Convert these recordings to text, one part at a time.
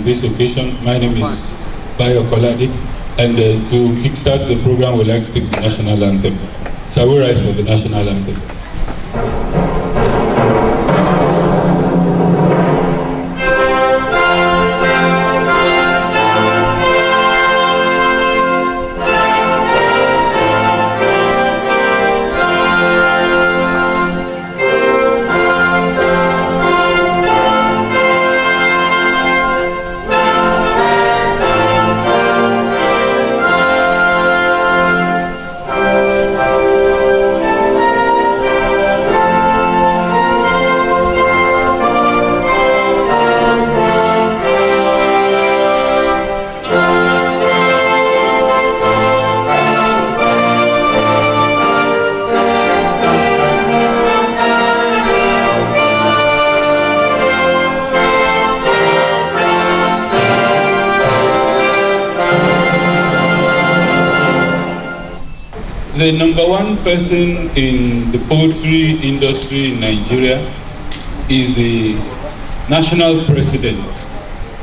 this occasion. My name is Bayo Koladi, and to kickstart the program, we'd like to take the national anthem. Shall we rise for the national anthem? The number one person in the poultry industry in Nigeria is the national president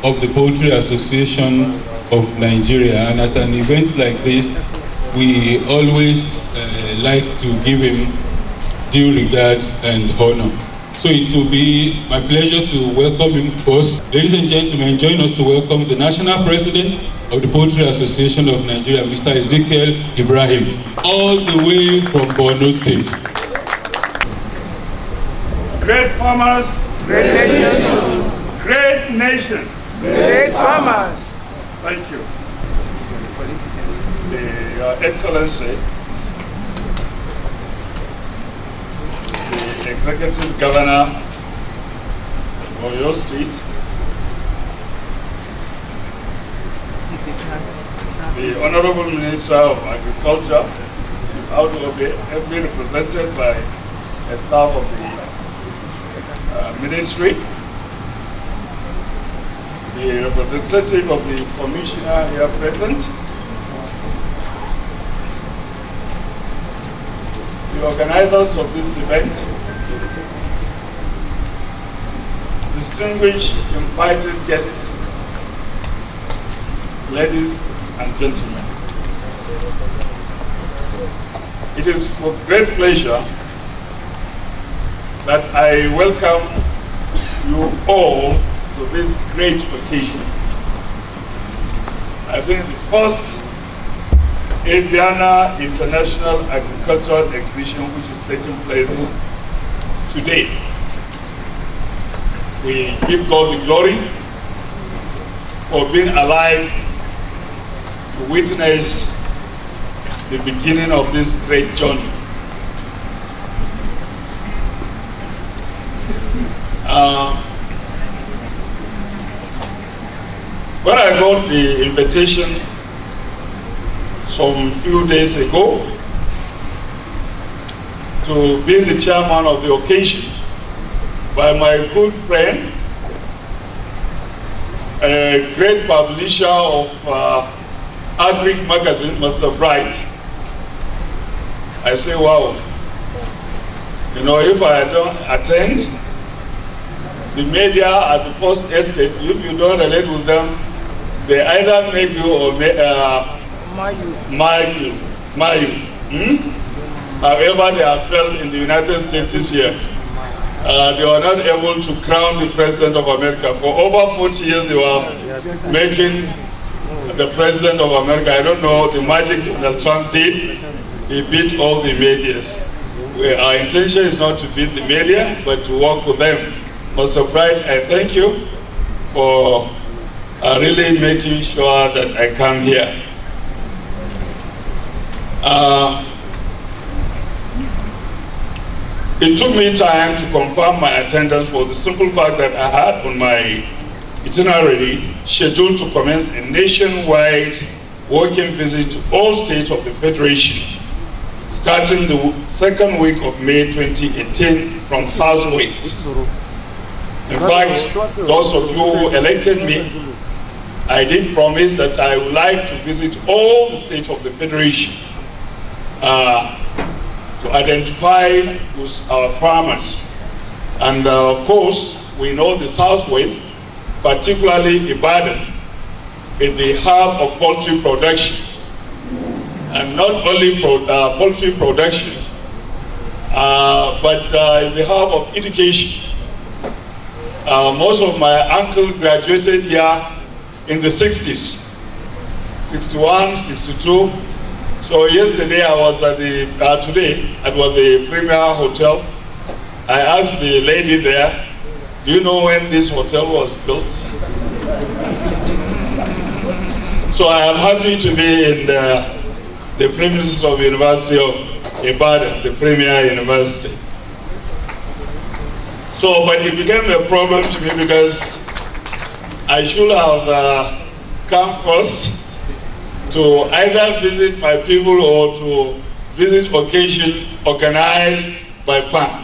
of the Poultry Association of Nigeria, and at an event like this, we always like to give him due regards and honor. So it will be my pleasure to welcome him first. Ladies and gentlemen, join us to welcome the national president of the Poultry Association of Nigeria, Mr. Ezekiel Ibrahim, all the way from Borno State. Great farmers, great nation, great nation, great farmers. Thank you. Your Excellency, the Executive Governor of your state, the Honorable Minister of Agriculture, out of it, have been represented by a staff of the ministry, the representative of the commissioner here present, the organizers of this event, distinguished invited guests, ladies and gentlemen. It is with great pleasure that I welcome you all to this great occasion. I think the first AVIANA International Agricultural Exhibition which is taking place today. We give God the glory for being alive to witness the beginning of this great journey. When I got the invitation some few days ago to be the chairman of the occasion by my good friend, a great publisher of Agric magazine, Mr. Bright, I say, wow, you know, if I don't attend, the media at the first estate, if you don't relate with them, they either make you or mark you. However, they have failed in the United States this year. They were not able to crown the President of America. For over 40 years, they were making the President of America. I don't know the magic that Trump did. He beat all the medias. Our intention is not to beat the media, but to work with them. Mr. Bright, I thank you for really making sure that I come here. It took me time to confirm my attendance for the simple fact that I had on my itinerary scheduled to commence a nationwide working visit to all states of the Federation, starting the second week of May 2018 from Southwest. In fact, those of you who elected me, I did promise that I would like to visit all the states of the Federation to identify with our farmers. And of course, we know the Southwest particularly Ibadan, is the hub of poultry production. And not only poultry production, but in the hub of education. Most of my uncle graduated here in the 60s, 61, 62. So yesterday I was at the, today I was at the Premier Hotel. I asked the lady there, do you know when this hotel was built? So I am happy to be in the premises of the University of Ibadan, the premier university. So, but it became a problem to me because I should have come first to either visit my people or to visit occasion organized by PAN.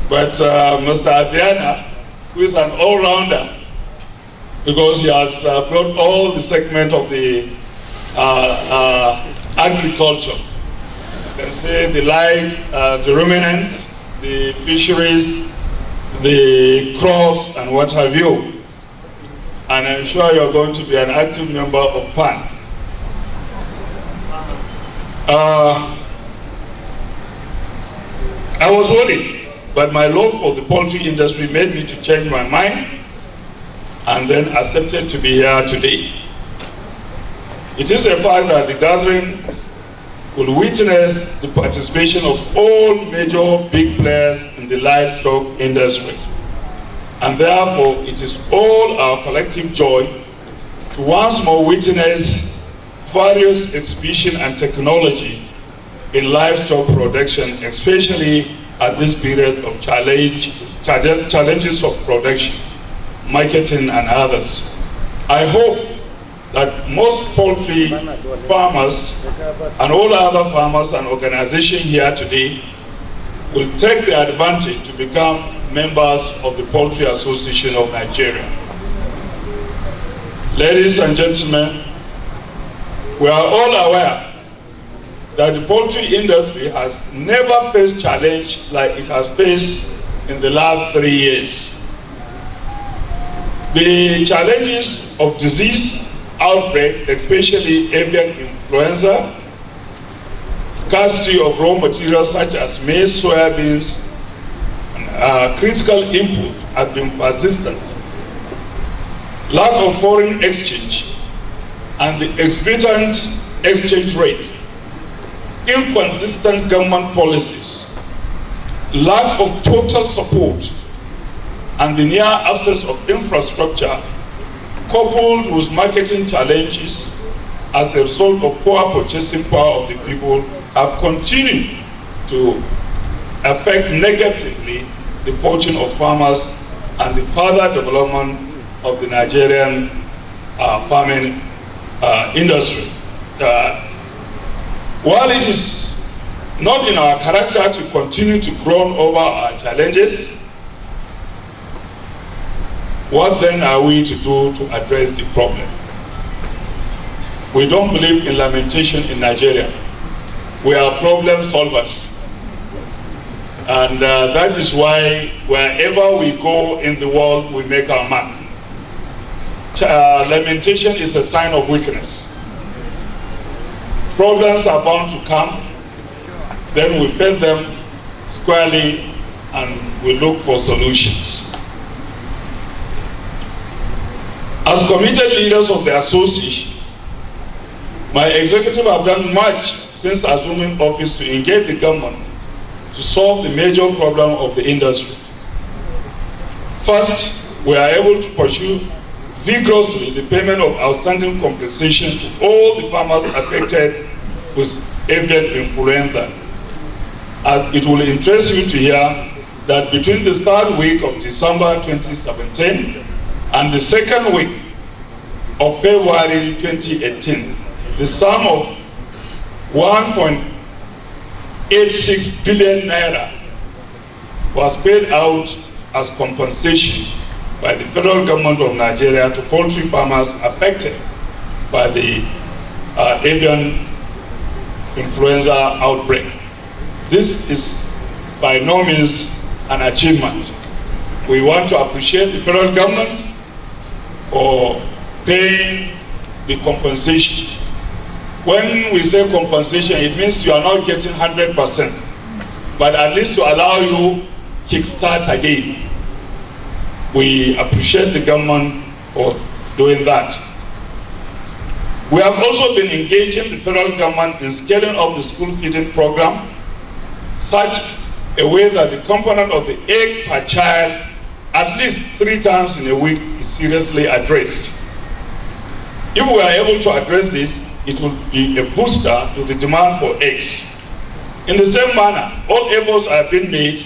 But Mr. AVIANA, who is an all-rounder, because he has brought all the segment of the agriculture. You can say the live, the ruminants, the fisheries, the crops, and what have you. And I'm sure you're going to be an active member of PAN. I was worried, but my love for the poultry industry made me to change my mind and then accepted to be here today. It is a fact that the gathering will witness the participation of all major big players in the livestock industry. And therefore, it is all our collective joy to once more witness various exhibition and technology in livestock production, especially at this period of challenges of production, marketing, and others. I hope that most poultry farmers and all other farmers and organizations here today will take the advantage to become members of the Poultry Association of Nigeria. Ladies and gentlemen, we are all aware that the poultry industry has never faced challenge like it has faced in the last 3 years. The challenges of disease outbreak, especially avian influenza, scarcity of raw materials such as maize, soybeans, critical input have been persistent. Lack of foreign exchange and the exorbitant exchange rate, inconsistent government policies, lack of total support, and the near absence of infrastructure, coupled with marketing challenges as a result of poor purchasing power of the people, have continued to affect negatively the fortune of farmers and the further development of the Nigerian farming industry. While it is not in our character to continue to groan over our challenges, what then are we to do to address the problem? We don't believe in lamentation in Nigeria. We are problem solvers. And that is why wherever we go in the world, we make our mark. Lamentation is a sign of weakness. Problems are bound to come, then we face them squarely and we look for solutions. As committed leaders of the association, my executive have done much since assuming office to engage the government to solve the major problem of the industry. First, we are able to pursue vigorously the payment of outstanding compensation to all the farmers affected with avian influenza. As it will interest you to hear that between the third week of December 2017 and the second week of February 2018, the sum of 1.86 billion naira was paid out as compensation by the federal government of Nigeria to poultry farmers affected by the avian influenza outbreak. This is by no means an achievement. We want to appreciate the federal government for paying the compensation. When we say compensation, it means you are not getting 100%, but at least to allow you kickstart again. We appreciate the government for doing that. We have also been engaging the federal government in scaling up the school feeding program, such a way that the component of the egg per child at least 3 times in a week is seriously addressed. If we are able to address this, it will be a booster to the demand for eggs. In the same manner, all efforts are being made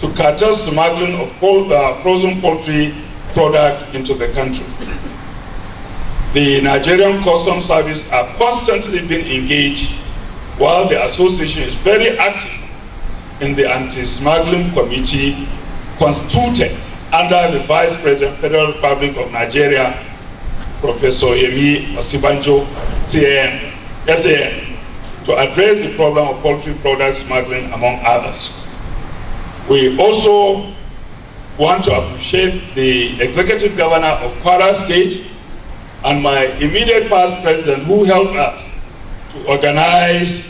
to curtail smuggling of frozen poultry products into the country. The Nigerian Customs Service are constantly being engaged, while the association is very active in the anti-smuggling committee constituted under the Vice President, Federal Republic of Nigeria, Professor Yemi Osibanjo, SAN, to address the problem of poultry product smuggling, among others. We also want to appreciate the Executive Governor of Kwara State and my immediate past president, who helped us to organize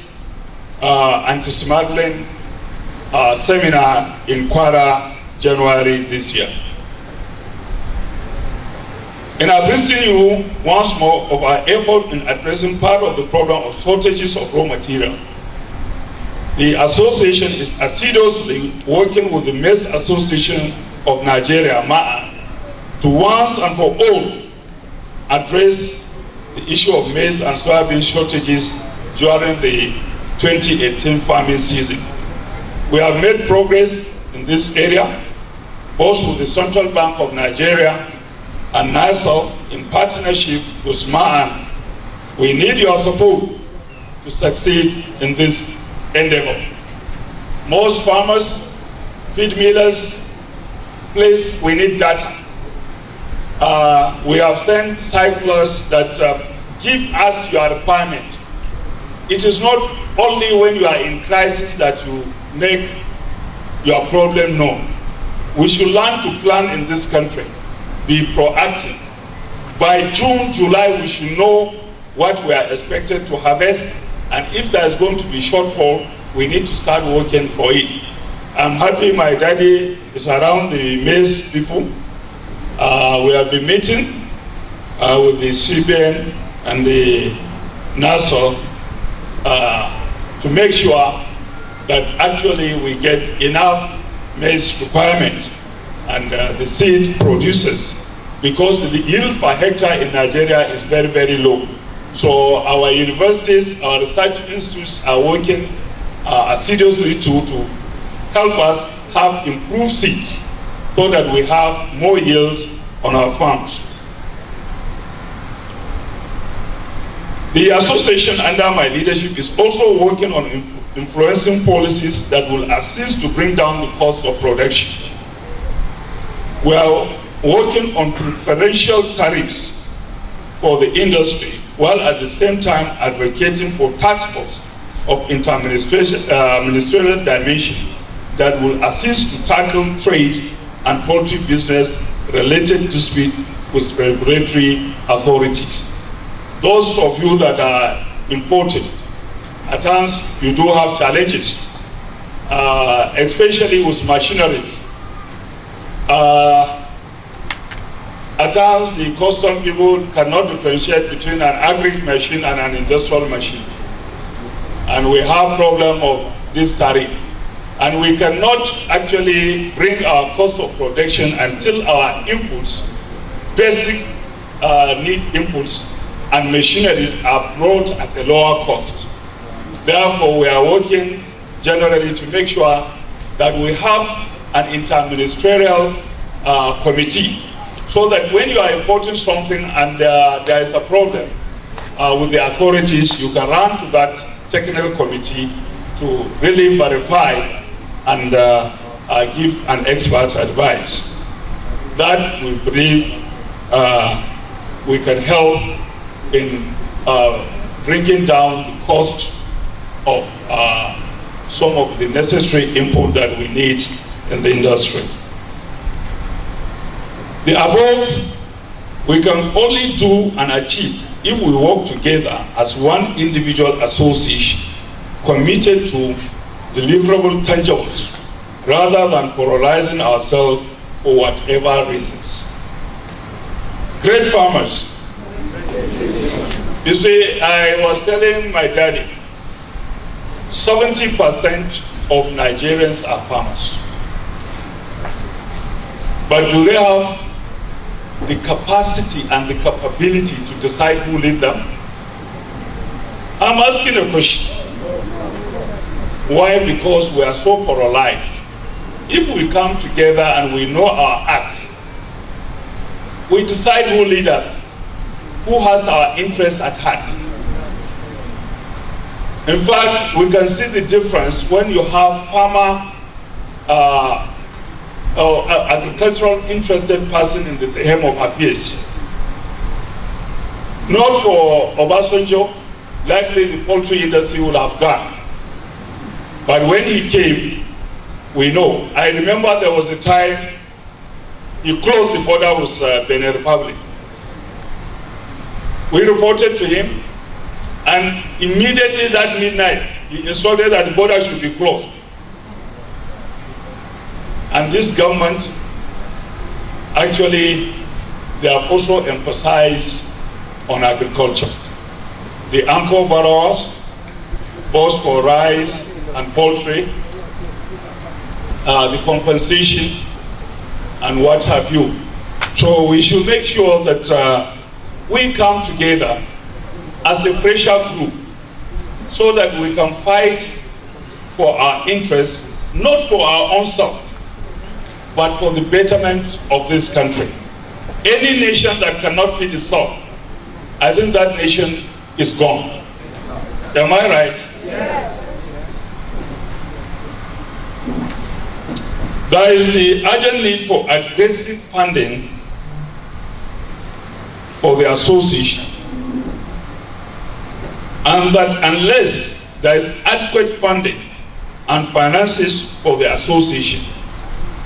anti-smuggling seminar in Kwara, January this year. In addressing you once more of our effort in addressing part of the problem of shortages of raw material, the association is assiduously working with the Maize Association of Nigeria, MAA, to once and for all address the issue of maize and soybean shortages during the 2018 farming season. We have made progress in this area, both with the Central Bank of Nigeria and NISO in partnership with MAAN. We need your support to succeed in this endeavor. Most farmers, feed millers, please, we need data. We have sent circulars that give us your requirement. It is not only when you are in crisis that you make your problem known. We should learn to plan in this country, be proactive. By June, July, we should know what we are expected to harvest, and if there is going to be shortfall, we need to start working for it. I'm happy my daddy is around the maize people. We have been meeting with the CBN and the NASO to make sure that actually we get enough maize requirement and the seed producers, because the yield per hectare in Nigeria is very, very low. So our universities, our research institutes are working assiduously to help us have improved seeds so that we have more yield on our farms. The association under my leadership is also working on influencing policies that will assist to bring down the cost of production. We are working on preferential tariffs for the industry, while at the same time advocating for task force of ministerial dimension that will assist to tackle trade and poultry business related dispute with regulatory authorities. Those of you that are importing, at times you do have challenges, especially with machineries. At times the custom people cannot differentiate between an agri machine and an industrial machine. And we have problem of this tariff. And we cannot actually bring our cost of production until our inputs, basic need inputs and machineries are brought at a lower cost. Therefore, we are working generally to make sure that we have an interministerial committee, so that when you are importing something and there is a problem with the authorities, you can run to that technical committee to really verify and give an expert advice. That we believe we can help in bringing down the cost of some of the necessary input that we need in the industry. The above We can only do and achieve if we work together as one individual association committed to deliverable tangibles rather than polarizing ourselves for whatever reasons. Great farmers. You see, I was telling my daddy, 70% of Nigerians are farmers. But do they have the capacity and the capability to decide who lead them? I'm asking a question. Why? Because we are so polarized. If we come together and we know our acts, we decide who leads us, who has our interests at heart. In fact, we can see the difference when you have farmer or agricultural interested person in the helm of affairs. Not for Obasanjo, likely the poultry industry would have gone. But when he came, we know. I remember there was a time he closed the border with Benin Republic. We reported to him, and immediately that midnight, he instructed that the border should be closed. And this government, actually, they have also emphasized on agriculture. The anchor borrowers, both for rice and poultry, the compensation, and what have you. So we should make sure that we come together as a pressure group so that we can fight for our interests, not for our own self, but for the betterment of this country. Any nation that cannot feed itself, I think that nation is gone. Am I right? Yes. There is the urgent need for aggressive funding for the association, and that unless there is adequate funding and finances for the association,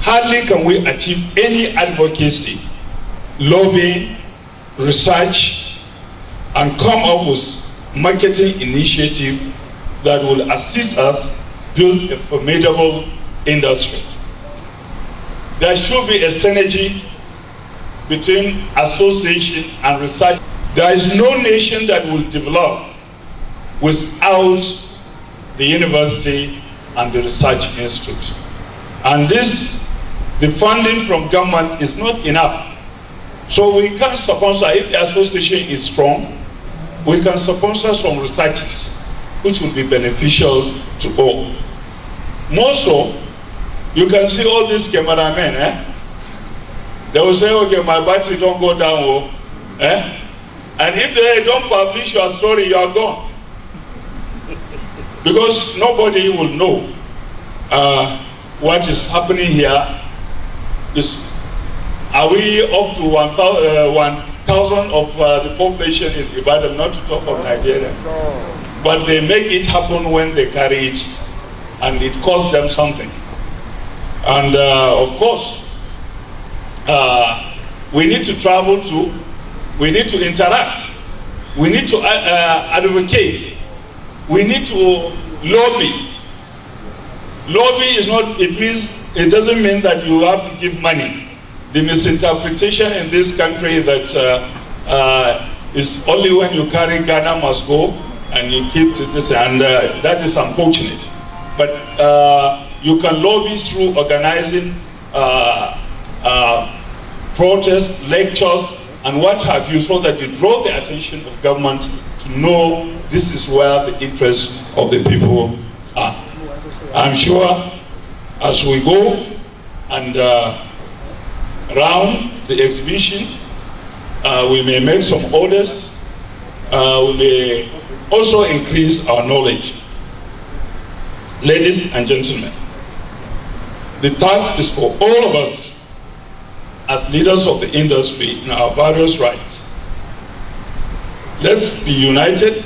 hardly can we achieve any advocacy, lobbying, research, and come up with marketing initiative that will assist us build a formidable industry. There should be a synergy between association and research. There is no nation that will develop without the university and the research institute. And the funding from government is not enough. So we can sponsor, if the association is strong, we can sponsor some researches, which will be beneficial to all. More so, you can see all these cameramen, they will say, okay, my battery don't go down, and if they don't publish your story, you are gone. Because nobody will know what is happening here. Are we up to 1,000 of the population in Ibadan, not to talk of Nigeria? But they make it happen when they carry it, and it costs them something. And of course, we need to travel to, we need to interact, we need to advocate, we need to lobby. Lobby is not, it doesn't mean that you have to give money. The misinterpretation in this country that is only when you carry Ghana must go and you keep to this, and that is unfortunate. But you can lobby through organizing protests, lectures, and what have you, so that you draw the attention of government to know this is where the interests of the people are. I'm sure as we go and round the exhibition, we may make some orders, we may also increase our knowledge. Ladies and gentlemen, the task is for all of us as leaders of the industry in our various rights. Let's be united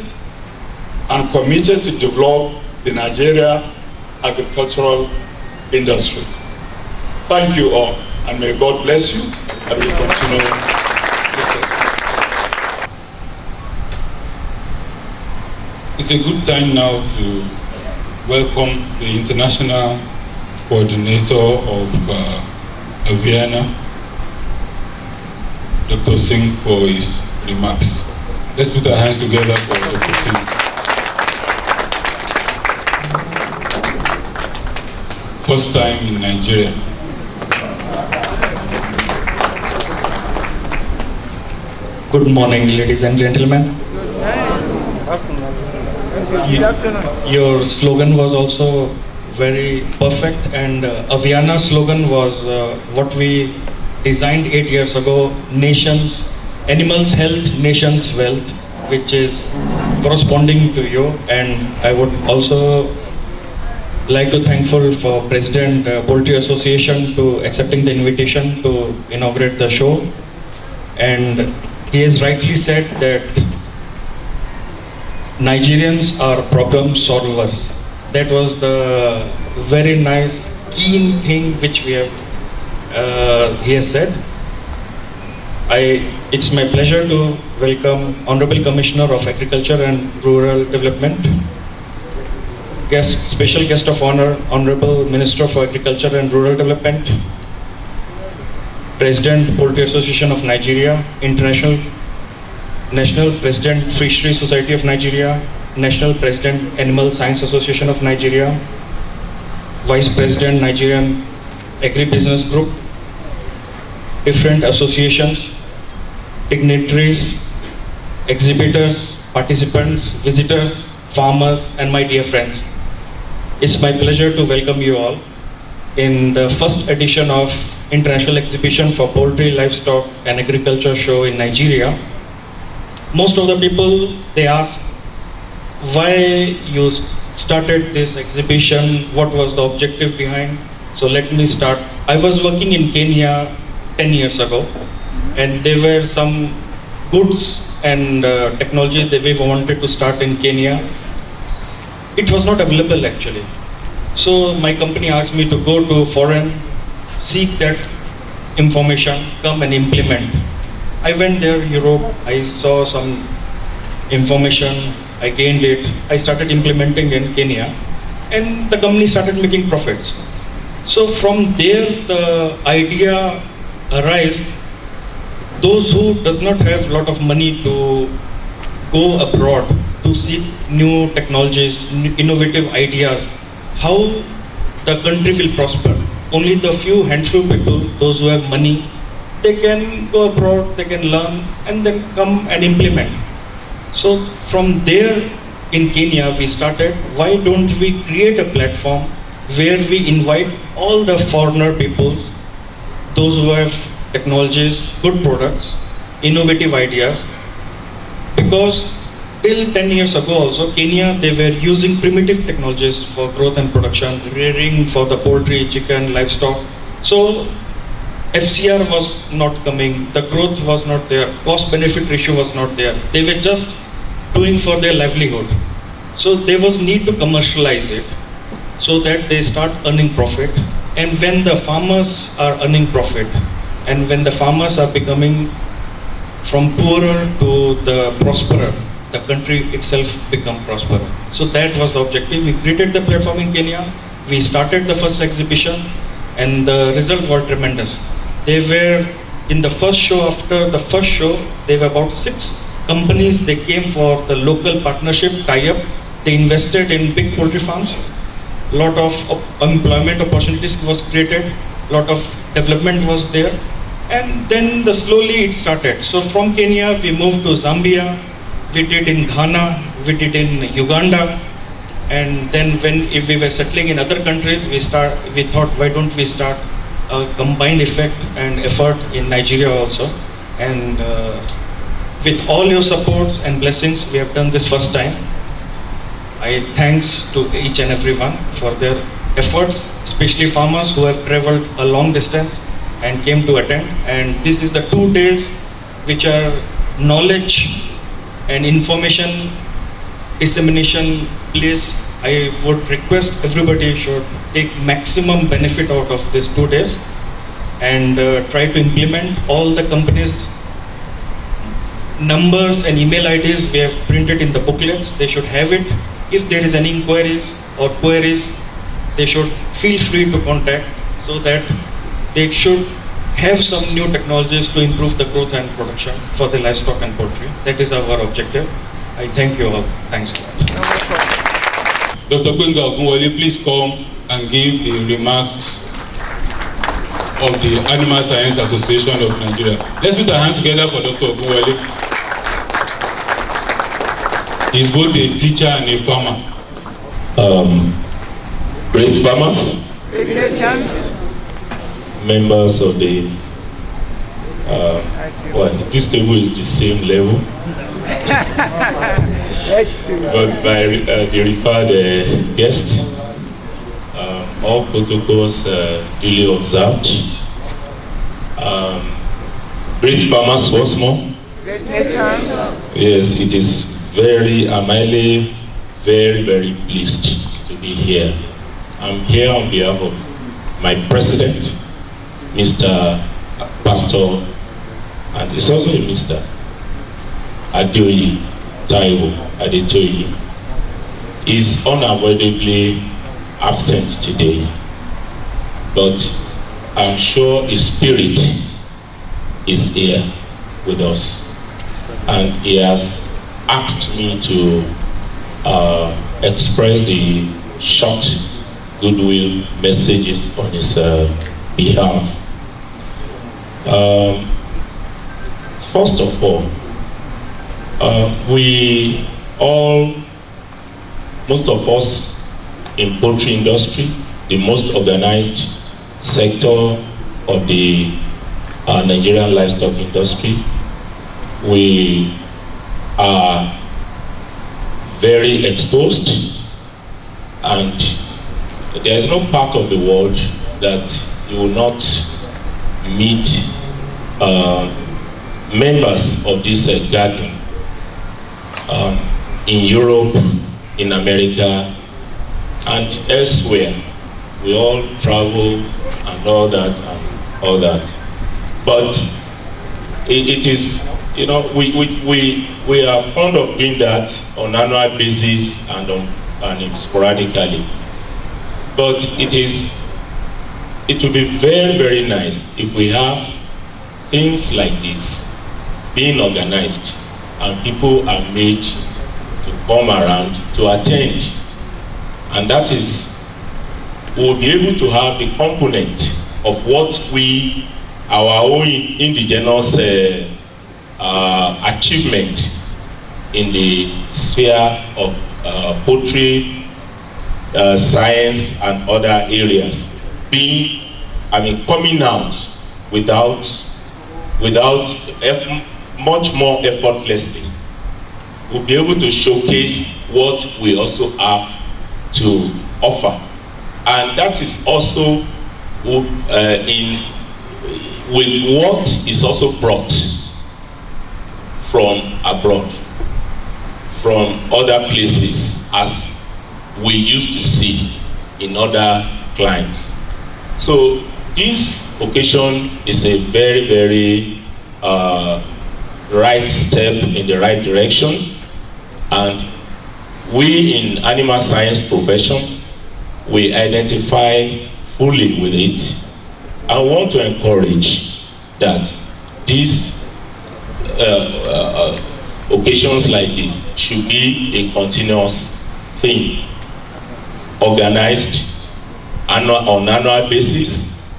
and committed to develop the Nigeria agricultural industry. Thank you all, and may God bless you, and we continue. It's a good time now to welcome the international coordinator of AVIANA, Dr. Singh, for his remarks. Let's put our hands together for Dr. Singh. First time in Nigeria. Good morning, ladies and gentlemen. Good afternoon. Your slogan was also very perfect, and AVIANA slogan was what we designed 8 years ago: nations, animals health, nations wealth, which is corresponding to you. And I would also like to thankful for President Poultry Association to accepting the invitation to inaugurate the show. And he has rightly said that Nigerians are problem solvers. That was the very nice, keen thing which we have, he has said. It's my pleasure to welcome Honorable Commissioner of Agriculture and Rural Development, special guest of honor, Honorable Minister for Agriculture and Rural Development, President Poultry Association of Nigeria, National President Fishery Society of Nigeria, National President Animal Science Association of Nigeria, Vice President Nigerian Agribusiness Group, different associations, dignitaries, exhibitors, participants, visitors, farmers, and my dear friends. It's my pleasure to welcome you all in the first edition of International Exhibition for Poultry, Livestock and Agriculture Show in Nigeria. Most of the people, they ask why you started this exhibition, what was the objective behind. So let me start. I was working in Kenya 10 years ago, and there were some goods and technology that we wanted to start in Kenya. It was not available actually. So my company asked me to go to foreign, seek that information, come and implement. I went there, Europe, I saw some information, I gained it, I started implementing in Kenya, and the company started making profits. So from there, the idea arose, those who does not have a lot of money to go abroad to seek new technologies, innovative ideas, how the country will prosper. Only the few handful people, those who have money, they can go abroad, they can learn, and then come and implement. So from there in Kenya, we started, why don't we create a platform where we invite all the foreigner people, those who have technologies, good products, innovative ideas, because till 10 years ago also, Kenya, they were using primitive technologies for growth and production, rearing for the poultry, chicken, livestock. So FCR was not coming, the growth was not there, cost benefit ratio was not there. They were just doing for their livelihood. So there was need to commercialize it so that they start earning profit. And when the farmers are earning profit, and when the farmers are becoming from poorer to the prosperer, the country itself become prosperous. So that was the objective. We created the platform in Kenya. We started the first exhibition, and the result was tremendous. They were in the first show. After the first show, there were about 6 companies. They came for the local partnership tie-up. They invested in big poultry farms. A lot of employment opportunities was created. A lot of development was there, and then slowly it started. So from Kenya, we moved to Zambia. We did in Ghana, we did in Uganda, and then if we were settling in other countries, we thought, why don't we start a combined effect and effort in Nigeria also. And with all your supports and blessings, we have done this first time. I thanks to each and everyone for their efforts, especially farmers who have traveled a long distance and came to attend. And this is the 2 days which are knowledge and information dissemination place. I would request everybody should take maximum benefit out of these 2 days and try to implement. All the companies numbers and email IDs we have printed in the booklets. They should have it. If there is any inquiries or queries, they should feel free to contact, so that they should have some new technologies to improve the growth and production for the livestock and poultry. That is our objective. I thank you all. Thanks a lot. Dr. Gbenga Ogunwole, please come and give the remarks of the Animal Science Association of Nigeria. Let's put our hands together for Dr. Ogunwole. He's both a teacher and a farmer. Great farmers, members of the, well, this table is the same level, but by the referred guests, all protocols duly observed. Great farmers once more. Yes, it is very, I'm highly, very pleased to be here. I'm here on behalf of my president, Mr. Pastor, and it's also a Mr. Adeoye Taiwo Adetoye. Is unavoidably absent today, but I'm sure his spirit is here with us, and he has asked me to express the short goodwill messages on his behalf. First of all, we all, most of us in poultry industry, the most organized sector of the Nigerian livestock industry, we are very exposed, and there is no part of the world that you will not meet members of this gathering. In Europe, in America, and elsewhere. We all travel and all that and all that. But it is, you know, we are fond of doing that on an annual basis and sporadically. But it will be very nice if we have things like this being organized and people are made to come around to attend. And that is, we'll be able to have the component of what our own indigenous achievement in the sphere of poultry, science and other areas coming out without much more effortlessly. We'll be able to showcase what we also have to offer, and that is also with what is also brought from abroad, from other places, as we used to see in other climes. So this occasion is a very right step in the right direction, and we in animal science profession, we identify fully with it. I want to encourage that these occasions like this should be a continuous thing, organized on annual basis,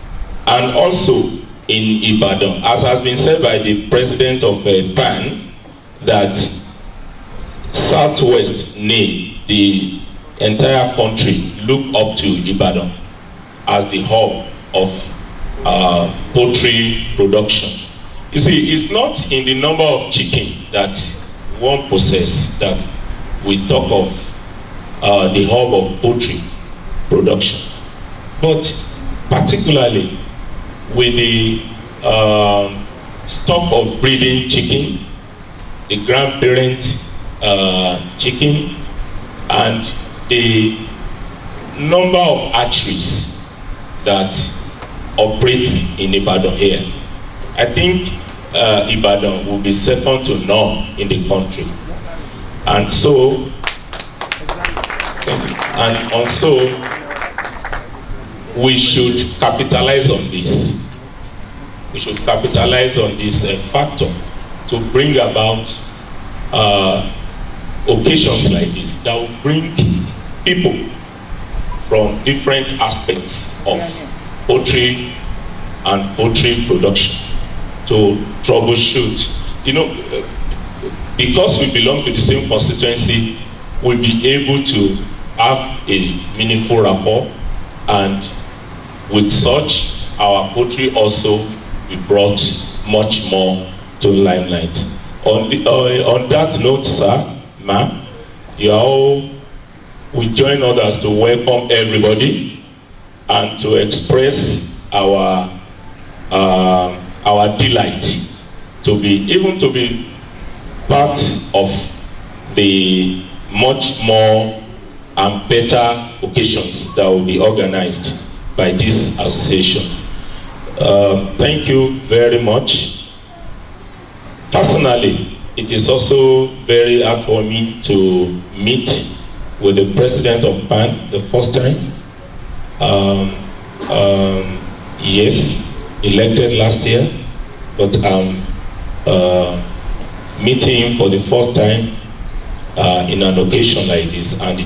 and also in Ibadan, as has been said by the president of PAN, that Southwest, the entire country look up to Ibadan as the hub of poultry production. You see, it's not in the number of chicken that one possesses that we talk of the hub of poultry production, but particularly with the stock of breeding chicken, the grandparent chicken, and the number of hatcheries that operate in Ibadan here. I think Ibadan will be second to none in the country. And so, we should capitalize on this. We should capitalize on this factor to bring about occasions like this that will bring people from different aspects of poultry and poultry production to troubleshoot. You know, because we belong to the same constituency, we'll be able to have a meaningful rapport, and with such, our poultry also be brought much more to limelight. On that note, sir, ma'am, you all will join others to welcome everybody and to express our delight to be part of the much more and better occasions that will be organized by this association. Thank you very much. Personally, it is also very heartwarming to meet with the president of PAN the first time. Yes, elected last year, but meeting him for the first time in an occasion like this, and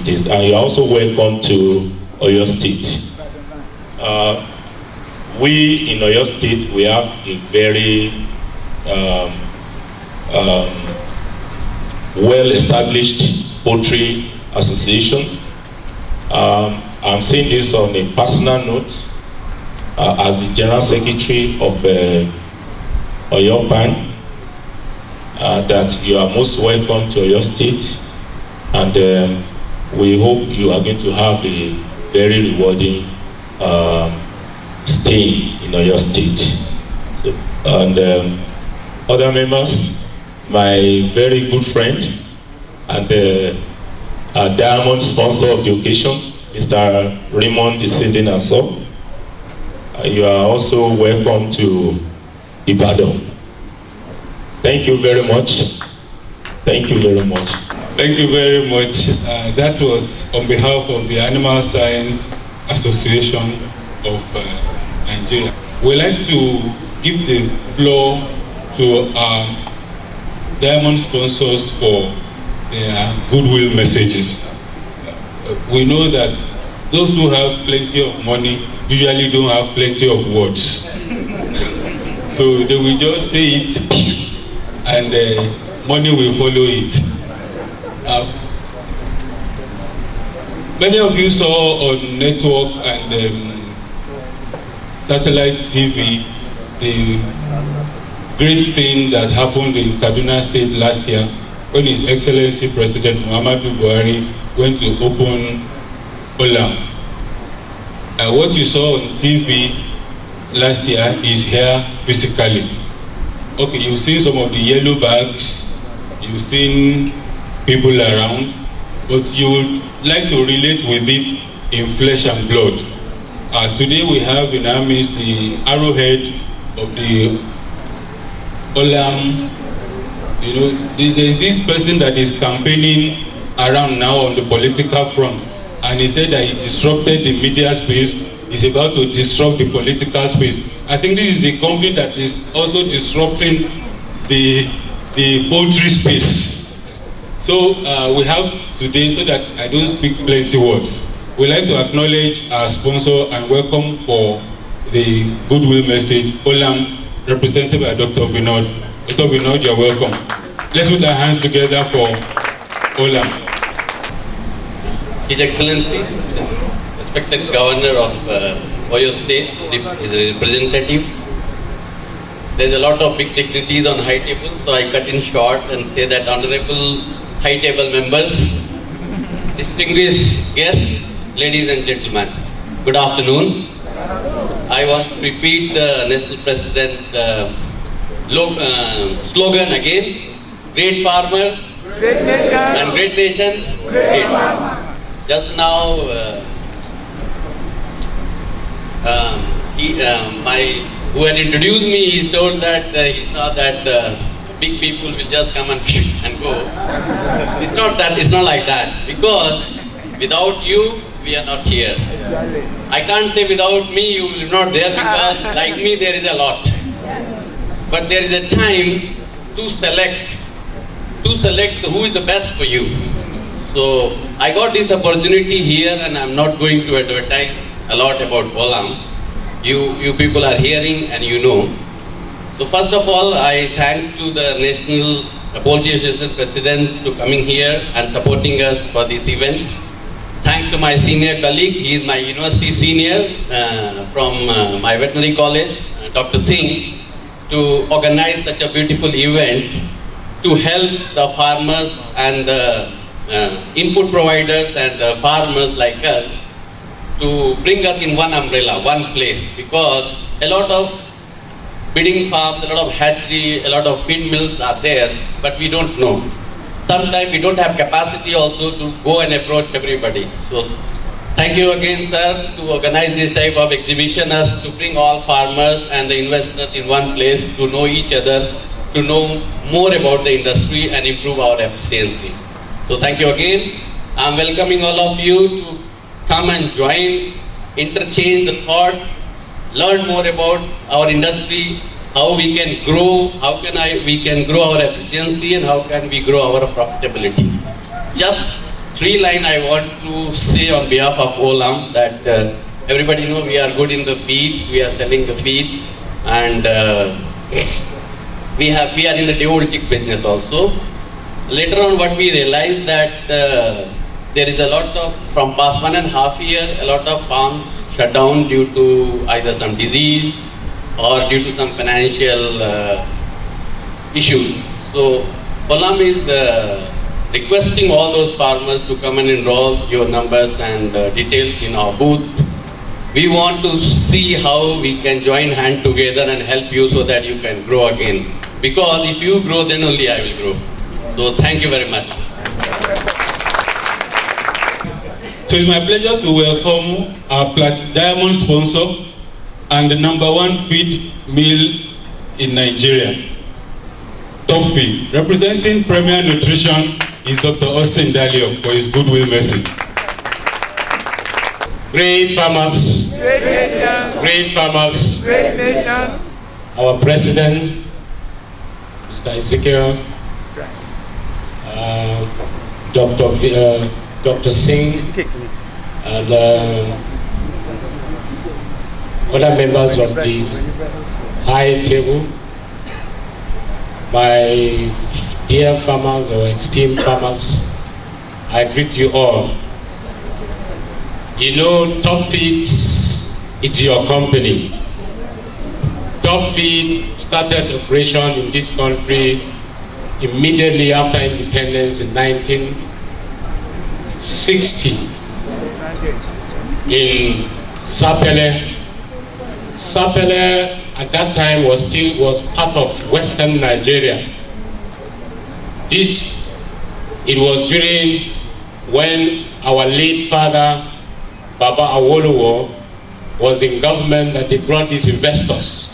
you're also welcome to Oyo State. We in Oyo State, we have a very well-established poultry association. I'm saying this on a personal note as the General Secretary of Oyo PAN, that you are most welcome to Oyo State, and we hope you are going to have a very rewarding stay in Oyo State. So, and other members, my very good friend and a diamond sponsor of the occasion, Mr. Raymond Descending Aso, you are also welcome to Ibadan. Thank you very much. Thank you very much. Thank you very much. That was on behalf of the Animal Science Association of Nigeria. We'd like to give the floor to our diamond sponsors for their goodwill messages. We know that those who have plenty of money usually don't have plenty of words. So they will just say it and money will follow it. Many of you saw on network and satellite TV the great thing that happened in Kaduna State last year when His Excellency President Muhammadu Buhari went to open Olam. What you saw on TV last year is here physically. Okay, you've seen some of the yellow bags, you've seen people around, but you would like to relate with it in flesh and blood. Today we have in our midst the arrowhead of the Olam. You know, there's this person that is campaigning around now on the political front, and he said that he disrupted the media space. He's about to disrupt the political space. I think this is the company that is also disrupting the poultry space. So we have today, so that I don't speak plenty words, we'd like to acknowledge our sponsor and welcome for the goodwill message, Olam, represented by Dr. Vinod. Dr. Vinod, you're welcome. Let's put our hands together for Olam. His Excellency, respected Governor of Oyo State, his representative. There's a lot of big dignitaries on high table, so I cut in short and say that honorable high table members, distinguished guests, ladies and gentlemen, good afternoon. I want to repeat the National President slogan again: great farmer, Great nation, and great nation, great farmer. Just now, my who had introduced me, he told that he saw that big people will just come and go. It's not that. It's not like that. Because without you, we are not here. I can't say without me you will not there, because like me there is a lot. But there is a time to select who is the best for you. So I got this opportunity here, and I'm not going to advertise a lot about Olam. You people are hearing and you know. So first of all, I thanks to the National Poultry Association presidents to coming here and supporting us for this event. Thanks to my senior colleague, he is my university senior from my veterinary college, Dr. Singh, to organize such a beautiful event to help the farmers and the input providers and the farmers like us to bring us in one umbrella, one place, because a lot of breeding farms, a lot of hatchery, a lot of feed mills are there, but we don't know. Sometimes we don't have capacity also to go and approach everybody. So thank you again, sir, to organize this type of exhibition, as to bring all farmers and the investors in one place to know each other, to know more about the industry and improve our efficiency. So thank you again. I'm welcoming all of you to come and join, interchange the thoughts, learn more about our industry, how we can grow, we can grow our efficiency, and how can we grow our profitability. Just 3 lines I want to say on behalf of Olam, that everybody know we are good in the feeds, we are selling the feed, and we are in the day-old chick business also. Later on, what we realized that there is a lot of, from past 1.5 years, a lot of farms shut down due to either some disease or due to some financial issues. So Olam is requesting all those farmers to come and enroll your numbers and details in our booth. We want to see how we can join hand together and help you so that you can grow again. Because if you grow, then only I will grow. So thank you very much. So it's my pleasure to welcome our Diamond sponsor and the #1 feed mill in Nigeria, Top Feed. Representing Premier Nutrition is Dr. Austin Dalio for his goodwill message. Great farmers, Great nation. great farmers, Great nation. our president, Mr. Ezekiel, Dr. Singh, and other members of the high table, my dear farmers or esteemed farmers, I greet you all. You know, Top Feed is your company. Top Feed started operation in this country immediately after independence in 1960 in Sapele. Sapele at that time was part of Western Nigeria. It was during when our late father Baba Awolowo was in government that they brought these investors,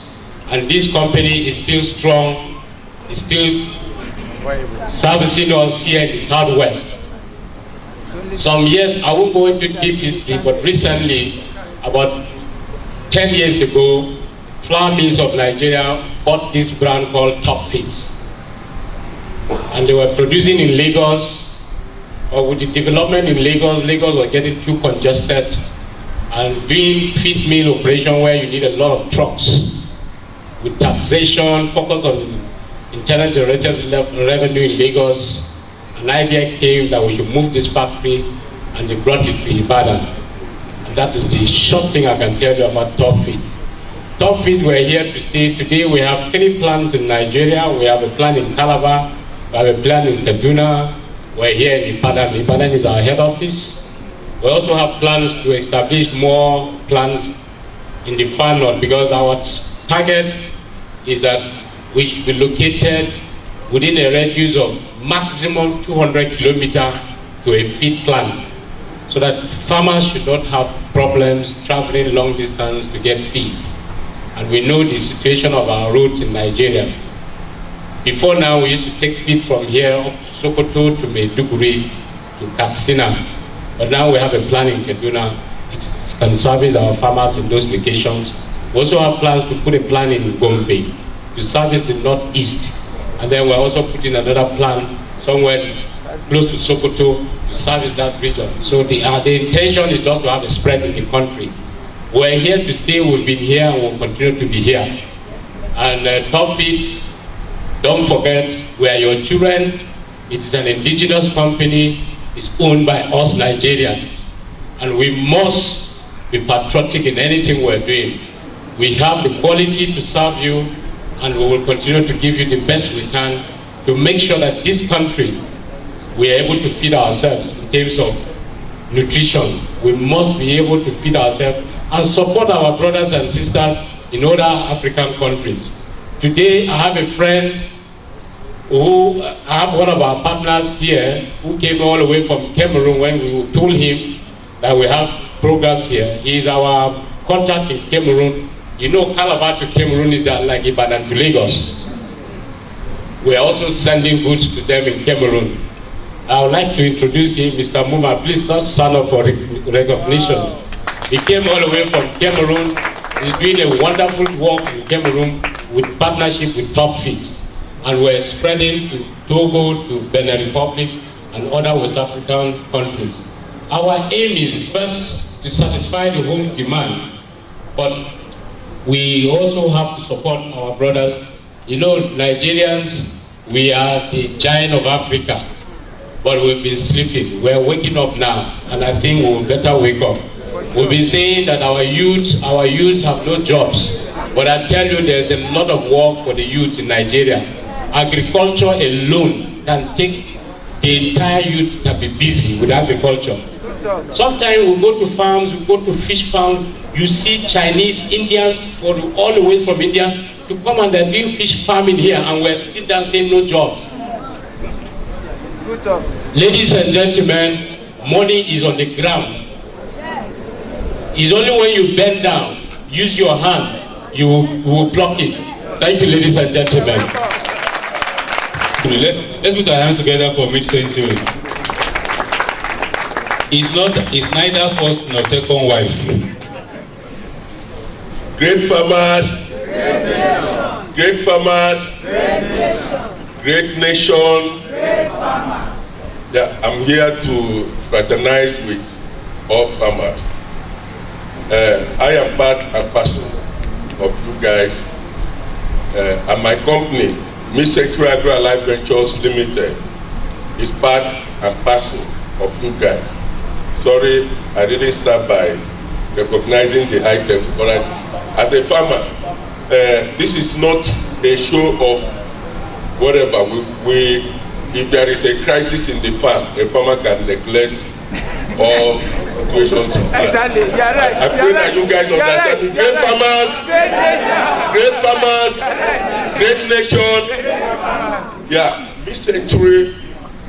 and this company is still strong, is still servicing us here in the Southwest. Some years, I won't go into deep history, but recently, about 10 years ago, Flour Mills of Nigeria bought this brand called Top Feeds. And they were producing in Lagos, or with the development in Lagos was getting too congested, and doing feed mill operation where you need a lot of trucks with taxation, focus on internal generated revenue in Lagos. An idea came that we should move this factory, and they brought it to Ibadan. And that is the short thing I can tell you about Top Feed. Top Feed, we're here to stay. Today we have 3 plants in Nigeria. We have a plant in Calabar, we have a plant in Kaduna, we're here in Ibadan. Ibadan is our head office. We also have plans to establish more plants in the far north, because our target is that we should be located within a radius of maximum 200 kilometers to a feed plant, so that farmers should not have problems traveling long distance to get feed. and we know the situation of our roads in Nigeria. Before now, we used to take feed from here up to Sokoto, to Maiduguri, to Katsina. But now we have a plan in Kaduna. It can service our farmers in those locations. We also have plans to put a plan in Gombe to service the northeast. And then we're also putting another plan somewhere close to Sokoto to service that region. So the intention is just to have a spread in the country. We're here to stay, we've been here, and we'll continue to be here. And Top Feeds, don't forget, we are your children. It is an indigenous company. It's owned by us Nigerians. And we must be patriotic in anything we're doing. We have the quality to serve you, and we will continue to give you the best we can to make sure that this country, we are able to feed ourselves in terms of nutrition. We must be able to feed ourselves and support our brothers and sisters in other African countries. Today, I have a friend I have one of our partners here who came all the way from Cameroon when we told him that we have programs here. He is our contact in Cameroon. You know, Calabar to Cameroon is like Ibadan to Lagos. We are also sending goods to them in Cameroon. I would like to introduce him, Mr. Muma. Please stand up for recognition. He came all the way from Cameroon. He's doing a wonderful work in Cameroon with partnership with Top Feeds. And we're spreading to Togo, to Benin Republic, and other West African countries. Our aim is first to satisfy the home demand, but we also have to support our brothers. You know, Nigerians, we are the giant of Africa, but we've been sleeping. We're waking up now, and I think we will better wake up. We've been saying that our youths have no jobs, but I tell you, there's a lot of work for the youths in Nigeria. Agriculture alone can take the entire youth can be busy with agriculture. Sometimes we go to farms, we go to fish farms, you see Chinese, Indians, all the way from India to come and they're doing fish farming here, and we're still down saying no jobs. Ladies and gentlemen, money is on the ground. It's only when you bend down, use your hand, you will block it. Thank you, ladies and gentlemen. Let's put our hands together for mid-century. It's neither first nor second wife. Great farmers, great farmers, great nation. Yeah, I'm here to fraternize with all farmers. I am part and parcel of you guys, and my company, Mid-Century Agri-Life Ventures Limited, is part and parcel of you guys. Sorry, I didn't start by recognizing the item, but as a farmer, this is not a show of whatever. If there is a crisis in the farm, a farmer can neglect all situations. Exactly, you're right. I pray that you guys understand. Great farmers, great farmers, great nation. Yeah, Mid-Century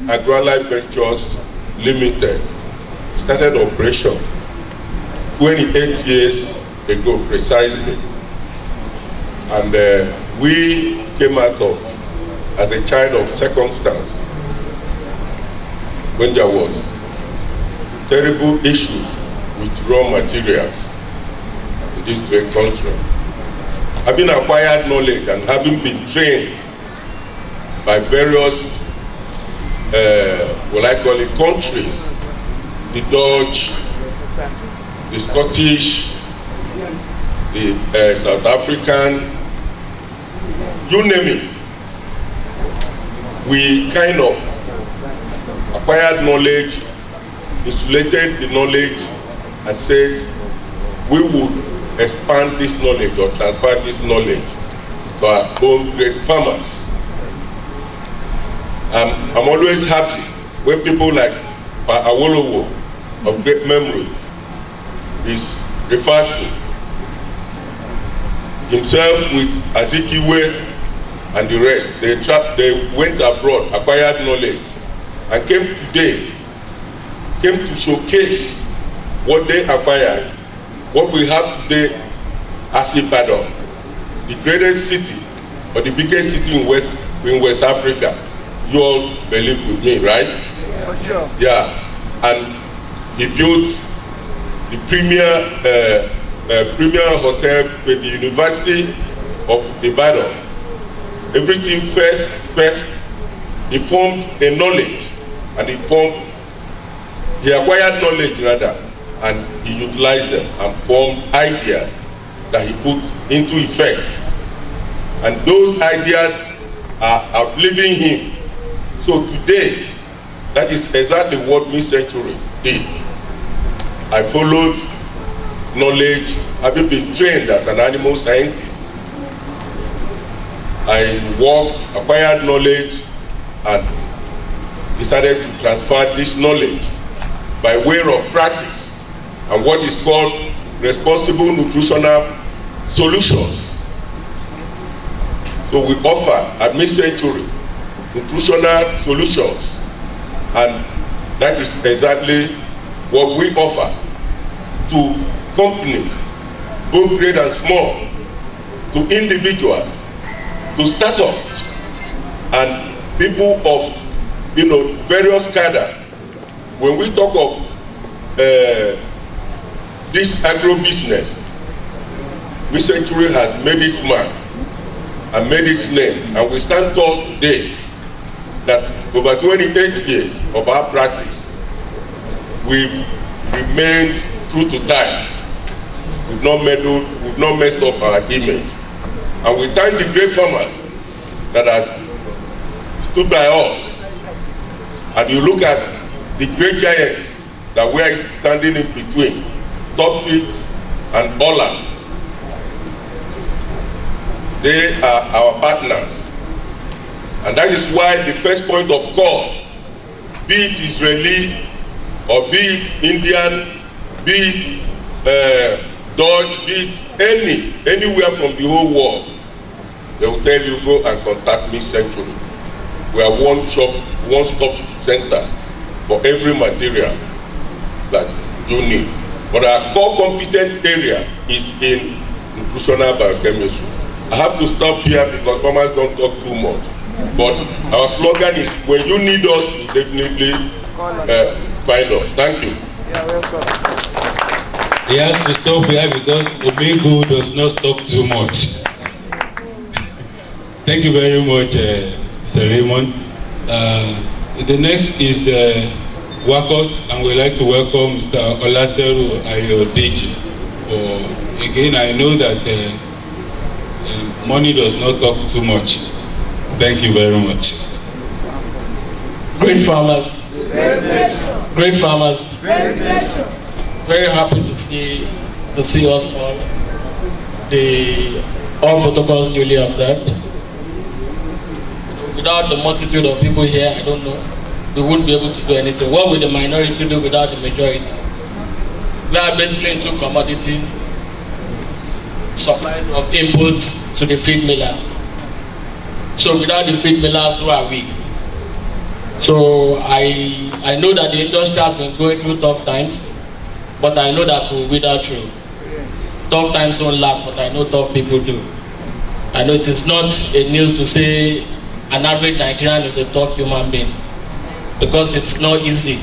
Agri-Life Ventures Limited started operation 28 years ago precisely, and we came out of as a child of circumstance when there was terrible issues with raw materials in this great country. Having acquired knowledge and having been trained by various, countries, the Dutch, the Scottish, the South African, you name it, we kind of acquired knowledge, insulated the knowledge, and said we would expand this knowledge or transfer this knowledge to our own great farmers. I'm always happy when people like Awolowo of great memory is referred to. Himself with Azikiwe and the rest, they went abroad, acquired knowledge, and came to showcase what they acquired, what we have today as Ibadan, the greatest city or the biggest city in West Africa. You all believe with me, right? For sure. Yeah, and he built the premier hotel with the University of Ibadan. Everything first, he formed a knowledge, and he acquired knowledge rather, and he utilized them and formed ideas that he put into effect. And those ideas are outliving him. So today, that is exactly what mid-century did. I followed knowledge, having been trained as an animal scientist. I worked, acquired knowledge, and decided to transfer this knowledge by way of practice and what is called responsible nutritional solutions. So we offer at mid-century nutritional solutions, and that is exactly what we offer to companies, both great and small, to individuals, to startups, and people of various cadre. When we talk of this agro-business, mid-century has made its mark and made its name, and we stand tall today that over 28 years of our practice, we've remained true to time. We've not meddled, we've not messed up our image. And we thank the great farmers that have stood by us. And you look at the great giants that we are standing in between, Topfit and Holland. They are our partners. And that is why the first point of call, be it Israeli or be it Indian, be it Dutch, be it anywhere from the whole world, they will tell you, go and contact mid-century. We are one-stop center for every material that you need. But our core competent area is in nutritional biochemistry. I have to stop here because farmers don't talk too much. But our slogan is, when you need us, you definitely find us. Thank you. You're welcome. He has to stop here because Omego does not talk too much. Thank you very much, Mr. Raymond. The next is Wakot, and we'd like to welcome Mr. Olateru Ayodeji. Again, I know that money does not talk too much. Thank you very much. Great farmers. Great farmers. Very happy to see us all. All protocols duly observed. Without the multitude of people here, I don't know, we wouldn't be able to do anything. What would the minority do without the majority? We are basically into commodities, supplies of inputs to the feed millers. So without the feed millers, who are we? So I know that the industry has been going through tough times, but I know that we'll wither through. Tough times don't last, but I know tough people do. I know it is not a news to say an average Nigerian is a tough human being, because it's not easy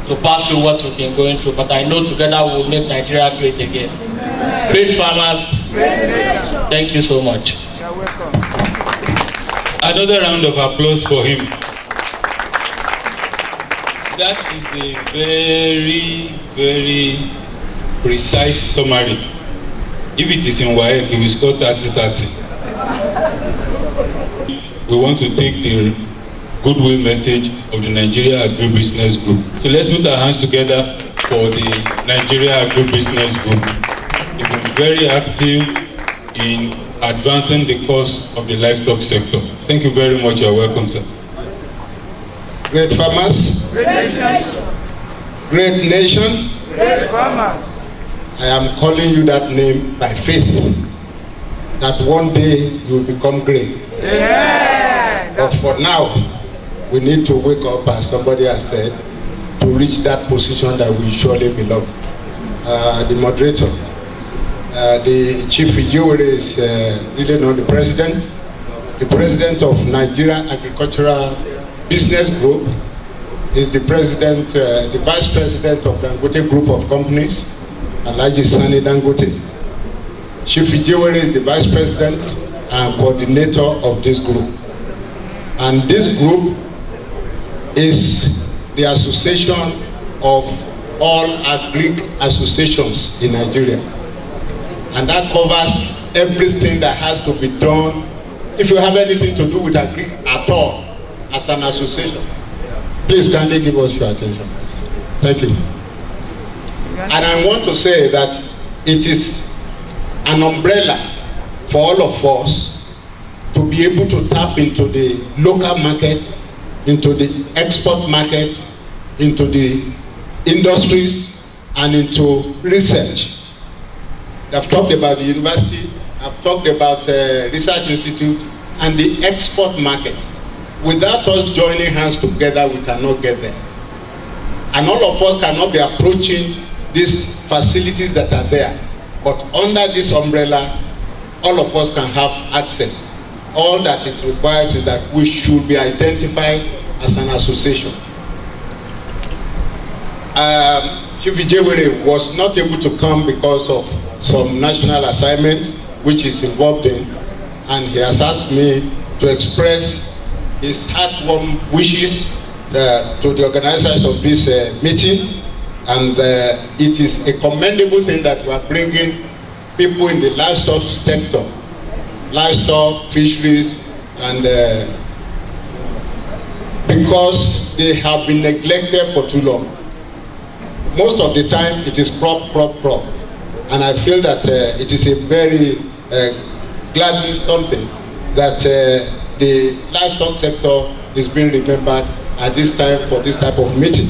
to pass through what we've been going through, but I know together we'll make Nigeria great again. Great farmers, thank you so much. You're welcome. Another round of applause for him. That is a very, very precise summary. If it is in WAEC, he will score 30-30. We want to take the goodwill message of the Nigeria Agribusiness Group. So let's put our hands together for the Nigeria Agribusiness Group. They've been very active in advancing the cause of the livestock sector. Thank you very much. You're welcome, sir. Great farmers. Great nation. Great nation. Great farmers. I am calling you that name by faith, that one day you will become great. Yeah. But for now, we need to wake up, as somebody has said, to reach that position that we surely belong. The moderator, The chief jewelry is really not the president. The president of Nigeria Agricultural Business Group is the president, the vice president of Dangote Group of Companies, Alhaji Sani Dangote. Chief jewelry is the vice president and coordinator of this group. And this group is the association of all agri associations in Nigeria. And that covers everything that has to be done. If you have anything to do with agri at all, as an association, please kindly give us your attention. Thank you. And I want to say that it is an umbrella for all of us to be able to tap into the local market, into the export market, into the industries, and into research. I've talked about the university, I've talked about research institute, and the export market. Without us joining hands together, we cannot get there. And all of us cannot be approaching these facilities that are there. But under this umbrella, all of us can have access. All that it requires is that we should be identified as an association. Chief Ijewere was not able to come because of some national assignments which he's involved in, and he has asked me to express his heartwarm wishes to the organizers of this meeting, and it is a commendable thing that we are bringing people in the livestock sector, livestock, fisheries, and because they have been neglected for too long. Most of the time it is crop. And I feel that it is a very gladly something that the livestock sector is being remembered at this time for this type of meeting.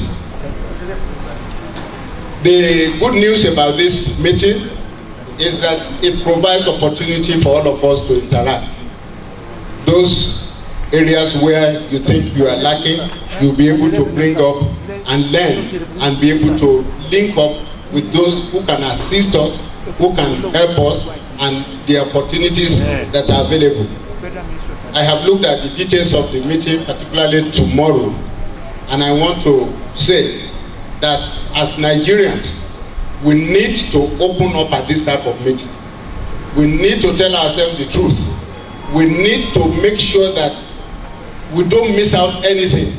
The good news about this meeting is that it provides opportunity for all of us to interact. Those areas where you think you are lacking, you'll be able to bring up and learn and be able to link up with those who can assist us, who can help us, and the opportunities that are available. I have looked at the details of the meeting, particularly tomorrow, and I want to say that as Nigerians, we need to open up at this type of meeting. We need to tell ourselves the truth. We need to make sure that we don't miss out anything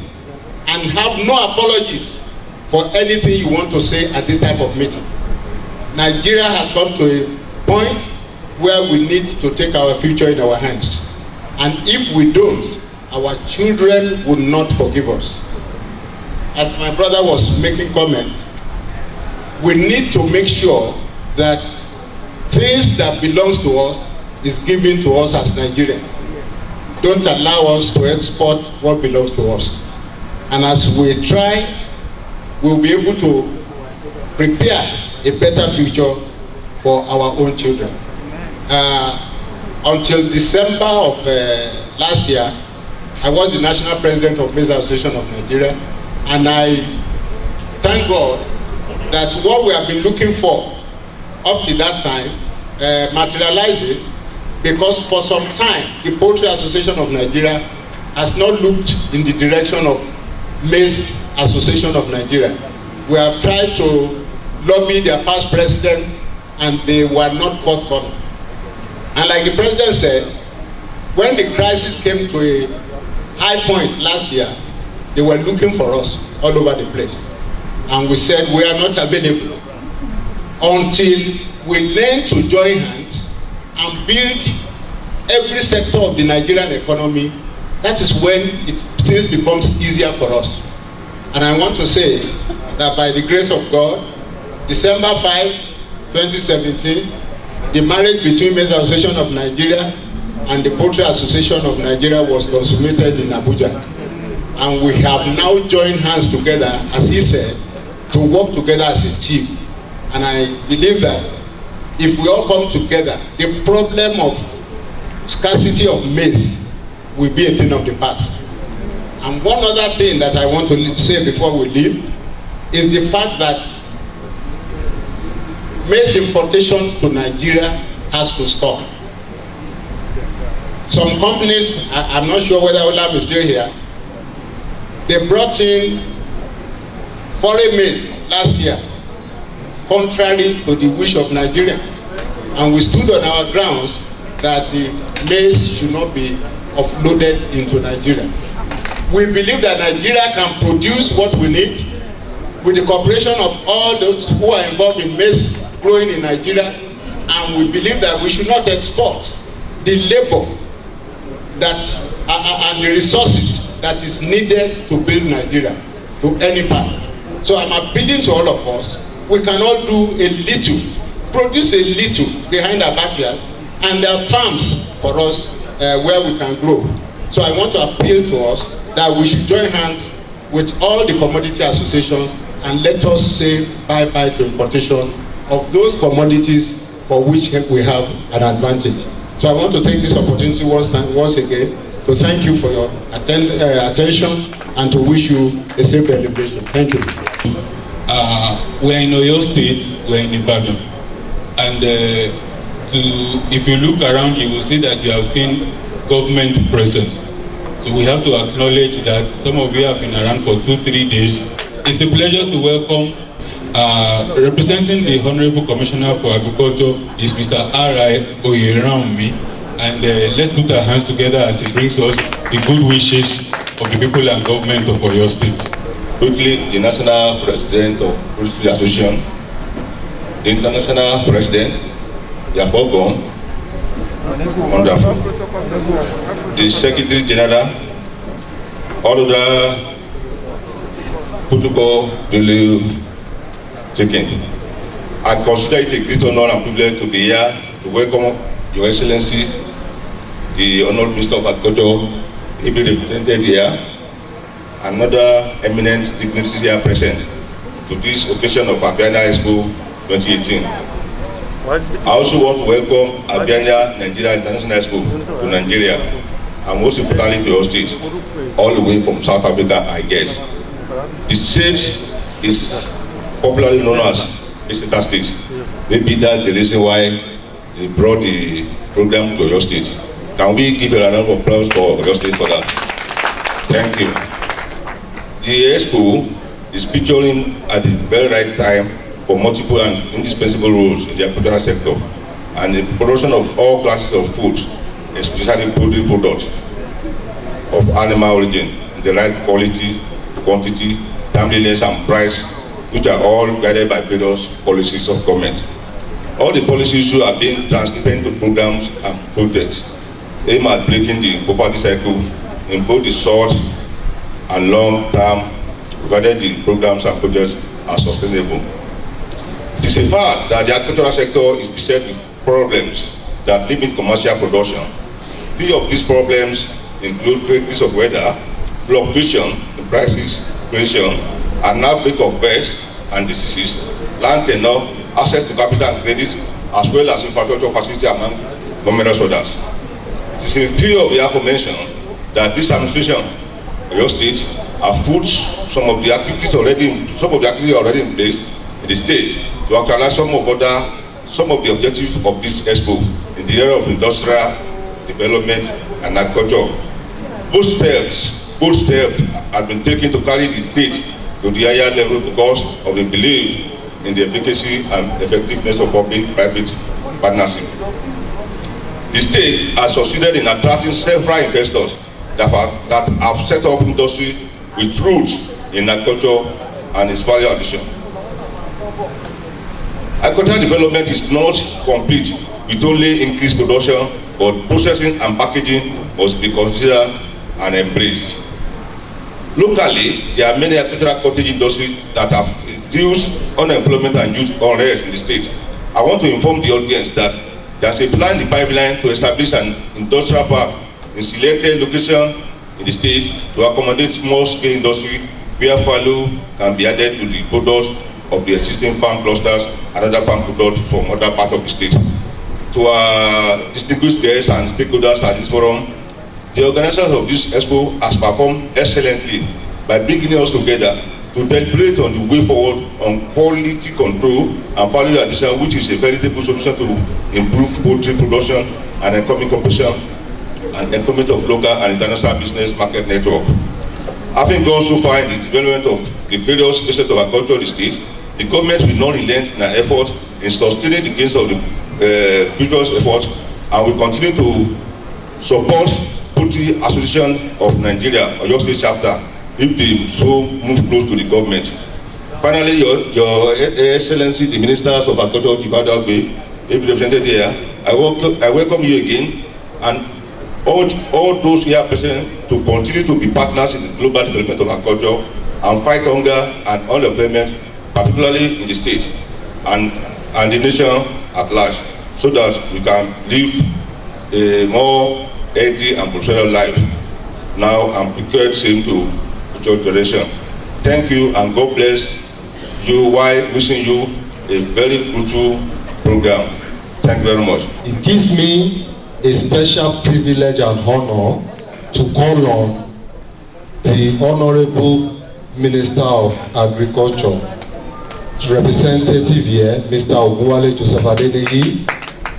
and have no apologies for anything you want to say at this type of meeting. Nigeria has come to a point where we need to take our future in our hands. And if we don't, our children will not forgive us. As my brother was making comments, we need to make sure that things that belongs to us is given to us as Nigerians. Don't allow us to export what belongs to us. And as we try, we'll be able to prepare a better future for our own children. Until December of last year, I was the national president of Maize Association of Nigeria, and I thank God that what we have been looking for up to that time materializes, because for some time the Poultry Association of Nigeria has not looked in the direction of Maize Association of Nigeria. We have tried to lobby their past presidents and they were not forthcoming. And like the president said, when the crisis came to a high point last year, they were looking for us all over the place. And we said we are not available until we learn to join hands and build every sector of the Nigerian economy. That is when things becomes easier for us. And I want to say that by the grace of God, December 5, 2017, the marriage between Maize Association of Nigeria and the Poultry Association of Nigeria was consummated in Abuja. And we have now joined hands together, as he said, to work together as a team. And I believe that if we all come together, the problem of scarcity of maize will be a thing of the past. And one other thing that I want to say before we leave is the fact that maize importation to Nigeria has to stop. Some companies, I'm not sure whether Olam is still here, they brought in foreign maize last year, contrary to the wish of Nigerians. And we stood on our grounds that the maize should not be offloaded into Nigeria. We believe that Nigeria can produce what we need with the cooperation of all those who are involved in maize growing in Nigeria, and we believe that we should not export the labor that and the resources that is needed to build Nigeria to any part. So I'm appealing to all of us. We can all do a little, produce a little behind our backyards, and there are farms for us where we can grow. So I want to appeal to us that we should join hands with all the commodity associations and let us say bye-bye to importation of those commodities for which we have an advantage. So I want to take this opportunity once again to thank you for your attention and to wish you a safe celebration. Thank you. We're in Oyo State, we're in Ibadan. And if you look around, you will see that you have seen government presence. So we have to acknowledge that some of you have been around for 2-3 days. It's a pleasure to welcome, representing the Honorable Commissioner for Agriculture is Mr. R.I. Oyerami. And let's put our hands together as he brings us the good wishes of the people and government of Oyo State. Quickly, the National President of Poultry Association, the International President, they are all gone. Wonderful. The Secretary General, all of the protocol duly taken. I consider it a great honor and privilege to be here to welcome Your Excellency, the Honorable Minister of Agriculture, ably represented here, another eminent dignitaries here present to this occasion of AVIANA Expo 2018. I also want to welcome AVIANA Nigeria International Expo to Nigeria, and most importantly to your state, all the way from South Africa, I guess. The state is popularly known as Exeter State. Maybe that's the reason why they brought the program to your state. Can we give a round of applause for your state for that? Thank you. The Expo is featuring at the very right time for multiple and indispensable roles in the agricultural sector and the production of all classes of food, especially poultry products of animal origin, in the right quality, quantity, timeliness and price, which are all guided by various policies of government. All the policies issues are being translated into programs and projects aimed at breaking the poverty cycle in both the short and long term, provided the programs and projects are sustainable. It is a fact that the agricultural sector is beset with problems that limit commercial production. Few of these problems include vagaries of weather, fluctuation in prices, inflation, an outbreak of pests and diseases, land tenure, access to capital and credit, as well as infrastructure facility among numerous others. It is in view of the aforementioned that this administration of your state have put some of the activities already in place in the state to actualize some of the objectives of this Expo in the area of industrial development and agriculture. Both steps have been taken to carry the state to the higher level because of the belief in the efficacy and effectiveness of public-private partnership. The state has succeeded in attracting several investors that have set up industry with roots in agriculture and its value addition. Agricultural development is not complete with only increased production, but processing and packaging must be considered and embraced. Locally, there are many agricultural cottage industries that have reduced unemployment and youth unrest in the state. I want to inform the audience that there is a plan in the pipeline to establish an industrial park in selected location in the state to accommodate small-scale industry where value can be added to the products of the existing farm clusters and other farm products from other parts of the state. To our distinguished guests and stakeholders at this forum, the organizers of this Expo has performed excellently by bringing us together to deliberate on the way forward on quality control and value addition, which is a veritable solution to improve poultry production and economic competition and improvement of local and international business market network. Having gone so far in the development of the various aspects of agriculture in the state, the government will not relent in an effort in sustaining the gains of the previous efforts, and will continue to support Poultry Association of Nigeria, Oyo State chapter, if they so move close to the government. Finally, Your Excellency, the Ministers of Agriculture, Chibadagbe, represented here, I welcome you again, and urge all those here present to continue to be partners in the global development of agriculture and fight hunger and unemployment, particularly in the state and the nation at large, so that we can live a more healthy and prosperous life now and prepare same to future generation. Thank you, and God bless you while wishing you a very fruitful program. Thank you very much. It gives me a special privilege and honor to call on the Honorable Minister of Agriculture, representative here, Mr. Ogunwale Joseph Adeniyi.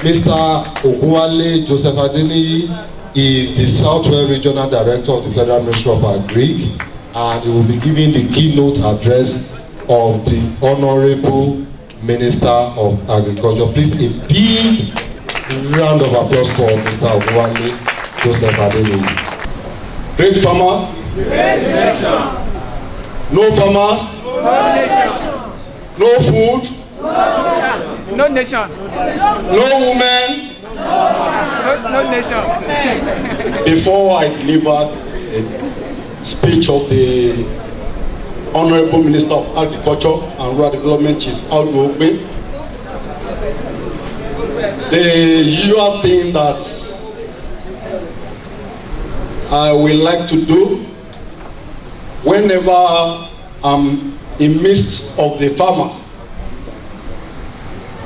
Mr. Ogunwale Joseph Adeniyi is the Southwest Regional Director of the Federal Ministry of Agri, and he will be giving the keynote address of the Honorable Minister of Agriculture. Please, a big round of applause for Mr. Ogunwale Joseph Adeniyi. Great farmers, Great nation. no farmers, No nation. no food, No nation. no women. No nation. Before I deliver a speech of the Honorable Minister of Agriculture and Rural Development, Chief Audu Ogbe, the usual thing that I will like to do whenever I'm in midst of the farmers,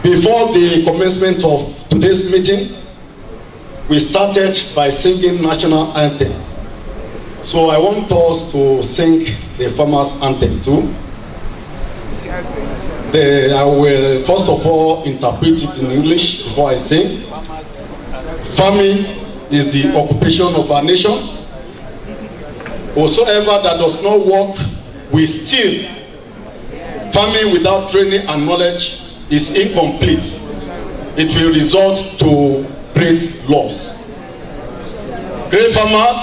before the commencement of today's meeting, we started by singing national anthem. So I want us to sing the farmers anthem too. I will first of all interpret it in English before I sing. Farming is the occupation of our nation. Whosoever that does not work will steal. Farming without training and knowledge is incomplete. It will result to great loss. Great farmers,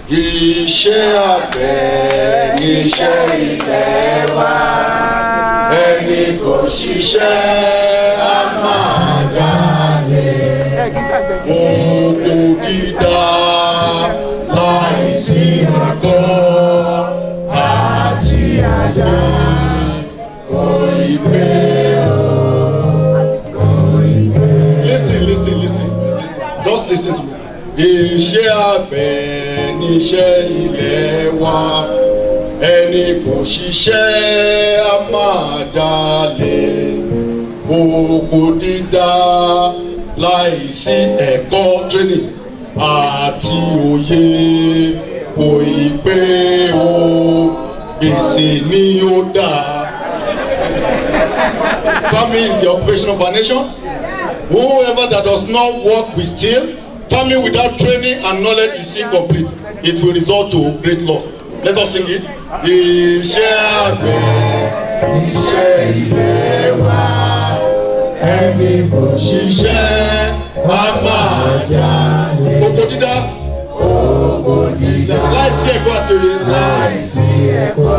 iṣẹ́ àgbẹ̀ níṣẹ́ ilẹ̀ wa, ẹni kò ṣiṣẹ́ á máa jalè. Oko dídá láìsí ẹ̀kọ́ àti àyà kò ì pé o. Listen. Just listen to me. Iṣẹ́ àgbẹ̀ níṣẹ́ ilẹ̀ wa, ẹni kò ṣiṣẹ́ á máa jalè. Oko dídá láìsí ẹ̀kọ́ training àti òye kò ì pé o, gbèsè ni ó dà. Farming is the occupation of our nation. Whoever that does not work will steal. Farming without training and knowledge is incomplete. It will result to great loss. Let us sing it. Iṣẹ́ àgbẹ̀, iṣẹ́ ilẹ̀ wa, ẹni kò ṣiṣẹ́ á máa jalè. Oko dídá, láìsí ẹ̀kọ́ àti òye. Láìsí ẹ̀kọ́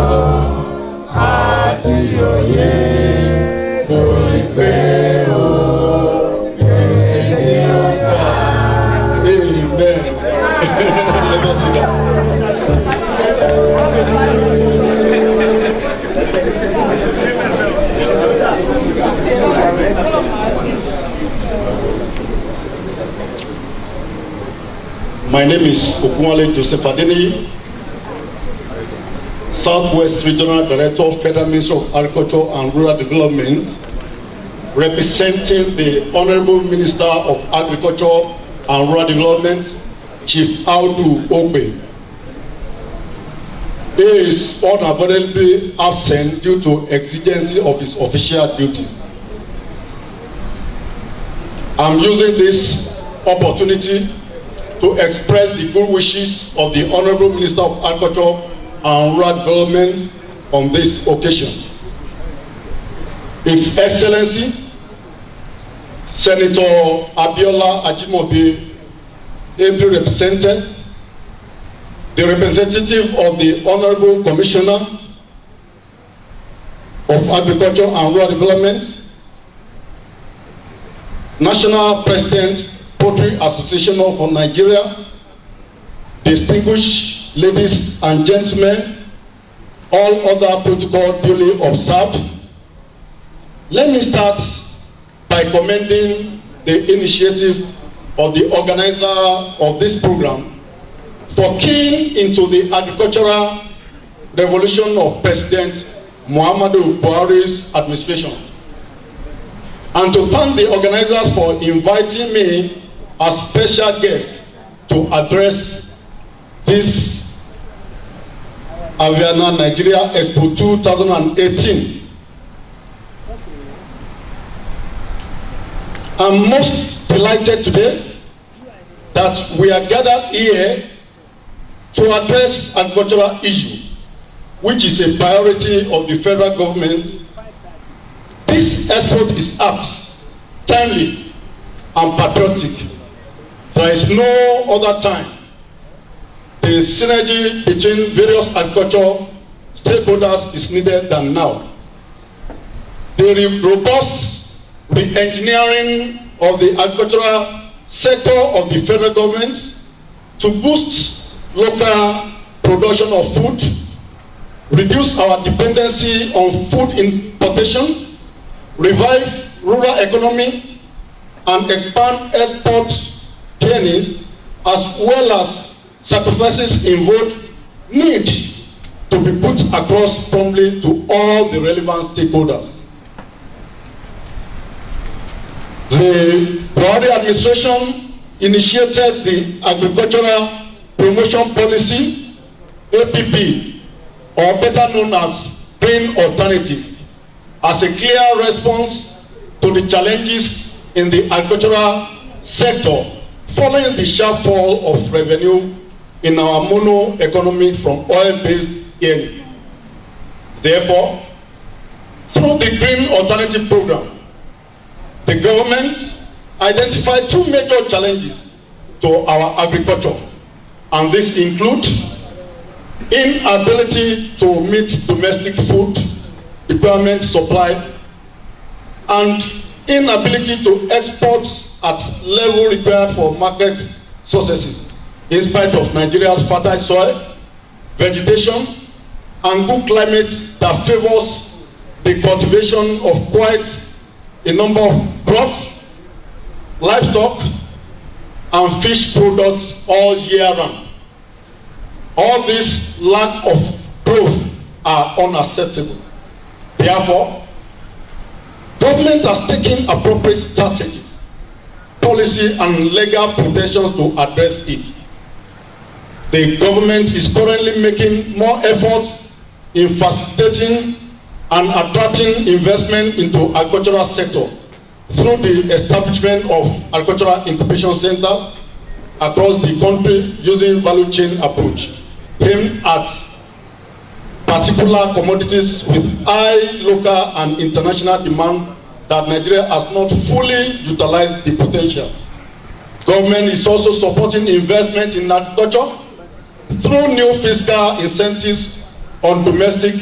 àti òye, kò ì pé o. Let us see that. My name is Ogunwale Joseph Adeniyi, Southwest Regional Director, Federal Ministry of Agriculture and Rural Development, representing the Honorable Minister of Agriculture and Rural Development, Chief Audu Ogbe. He is unavoidably absent due to exigency of his official duties. I'm using this opportunity to express the good wishes of the Honorable Minister of Agriculture and Rural Development on this occasion. His Excellency, Senator Abiola Ajimobi, ably represented, the representative of the Honorable Commissioner of Agriculture and Rural Development, National President, Poultry Association of Nigeria, distinguished ladies and gentlemen, all other protocol duly observed. Let me start by commending the initiative of the organizer of this program for keying into the agricultural revolution of President Muhammadu Buhari's administration, and to thank the organizers for inviting me as special guest to address this AVIANA Nigeria Expo 2018. I'm most delighted today that we are gathered here to address agricultural issue, which is a priority of the federal government. This export is apt, timely, and patriotic. There is no other time. The synergy between various agricultural stakeholders is needed than now. The robust re-engineering of the agricultural sector of the federal government to boost local production of food, reduce our dependency on food importation, revive rural economy, and expand export gains, as well as sacrifices involved, need to be put across promptly to all the relevant stakeholders. The Buhari administration initiated the Agricultural Promotion Policy, APP, or better known as Green Alternative, as a clear response to the challenges in the agricultural sector following the sharp fall of revenue in our mono economy from oil-based earning. Therefore, through the Green Alternative Program, the government identified two major challenges to our agriculture, and these include inability to meet domestic food requirement supply and inability to export at level required for market successes, in spite of Nigeria's fertile soil, vegetation, and good climate that favors the cultivation of quite a number of crops, livestock, and fish products all year round. All this lack of growth are unacceptable. Therefore, government has taken appropriate strategies, policy, and legal protections to address it. The government is currently making more efforts in facilitating and attracting investment into agricultural sector through the establishment of agricultural incubation centers across the country using value chain approach aimed at particular commodities with high local and international demand that Nigeria has not fully utilized the potential. Government is also supporting investment in agriculture through new fiscal incentives on domestic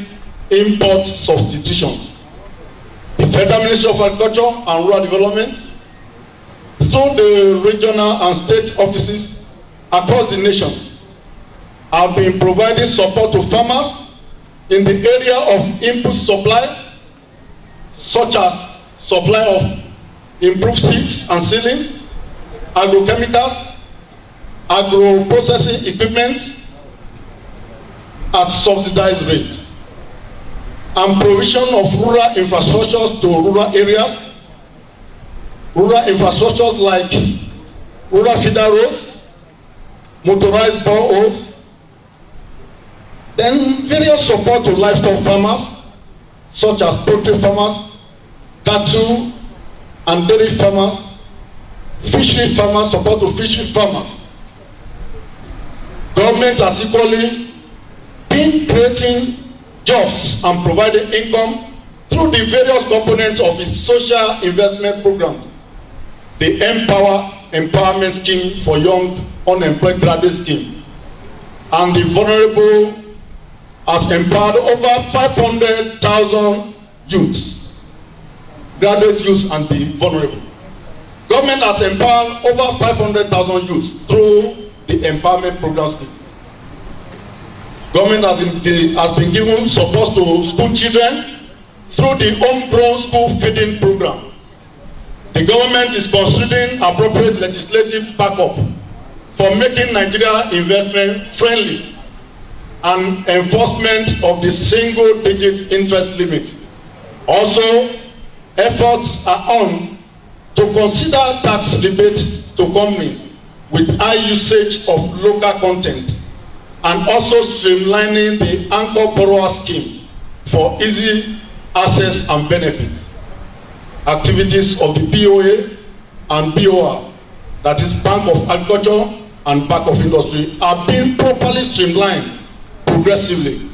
import substitution. The Federal Ministry of Agriculture and Rural Development, through the regional and state offices across the nation, have been providing support to farmers in the area of input supply, such as supply of improved seeds and seedlings, agrochemicals, agro-processing equipment at subsidized rates, and provision of rural infrastructures to rural areas, rural infrastructures like rural feeder roads, motorized boreholes, Then various support to livestock farmers, such as poultry farmers, cattle and dairy farmers, fishery farmers, support to fishery farmers. Government has equally been creating jobs and providing income through the various components of its social investment programs. The Empowerment Scheme for Young Unemployed Graduate Scheme, and the vulnerable has empowered over 500,000 youths, graduate youths and the vulnerable. Government has empowered over 500,000 youths through the empowerment program scheme. Government has been given support to school children through the homegrown school feeding program. The government is considering appropriate legislative backup for making Nigeria investment friendly and enforcement of the single-digit interest limit. Also, efforts are on to consider tax rebates to companies with high usage of local content, and also streamlining the anchor borrower scheme for easy access and benefit. Activities of the BOA and BOR, that is Bank of Agriculture and Bank of Industry, are being properly streamlined progressively.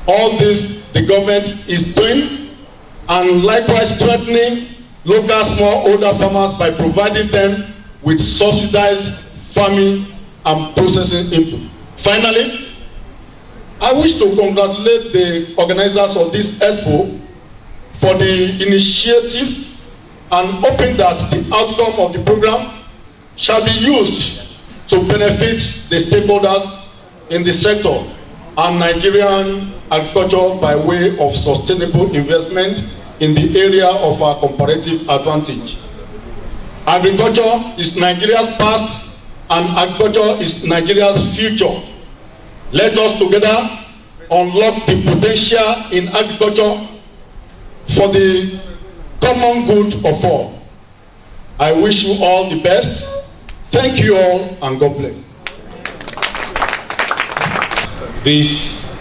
All this the government is doing, and likewise strengthening local smallholder farmers by providing them with subsidized farming and processing input. Finally, I wish to congratulate the organizers of this Expo for the initiative and hoping that the outcome of the program shall be used to benefit the stakeholders in the sector and Nigerian agriculture by way of sustainable investment in the area of our comparative advantage. Agriculture is Nigeria's past and agriculture is Nigeria's future. Let us together unlock the potential in agriculture for the common good of all. I wish you all the best. Thank you all, and God bless. This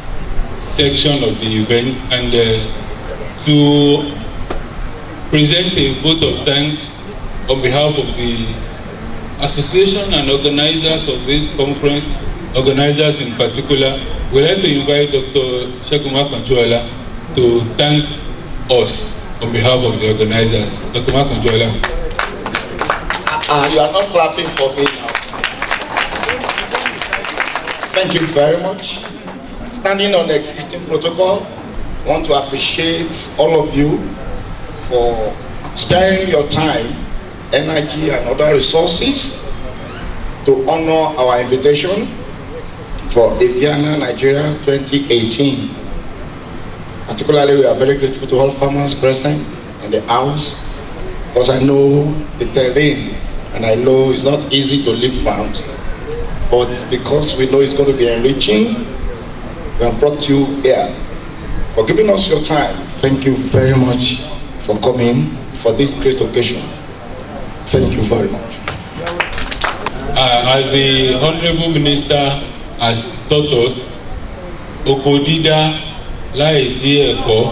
section of the event, and to present a vote of thanks on behalf of the association and organizers of this conference, organizers in particular. We'd like to invite Dr. Shekuma Kanchuala to thank us on behalf of the organizers. Dr. Kanchuala. You are not clapping for me now. Thank you very much. Standing on the existing protocol, I want to appreciate all of you for sparing your time, energy, and other resources to honor our invitation for AVIANA Nigeria 2018. Particularly, we are very grateful to all farmers present in the house, because I know the terrain and I know it's not easy to leave farms, but because we know it's going to be enriching, we have brought you here. For giving us your time, thank you very much for coming for this great occasion. Thank you very much. As the Honorable Minister has taught us, Okodida láìsí ẹ̀kọ́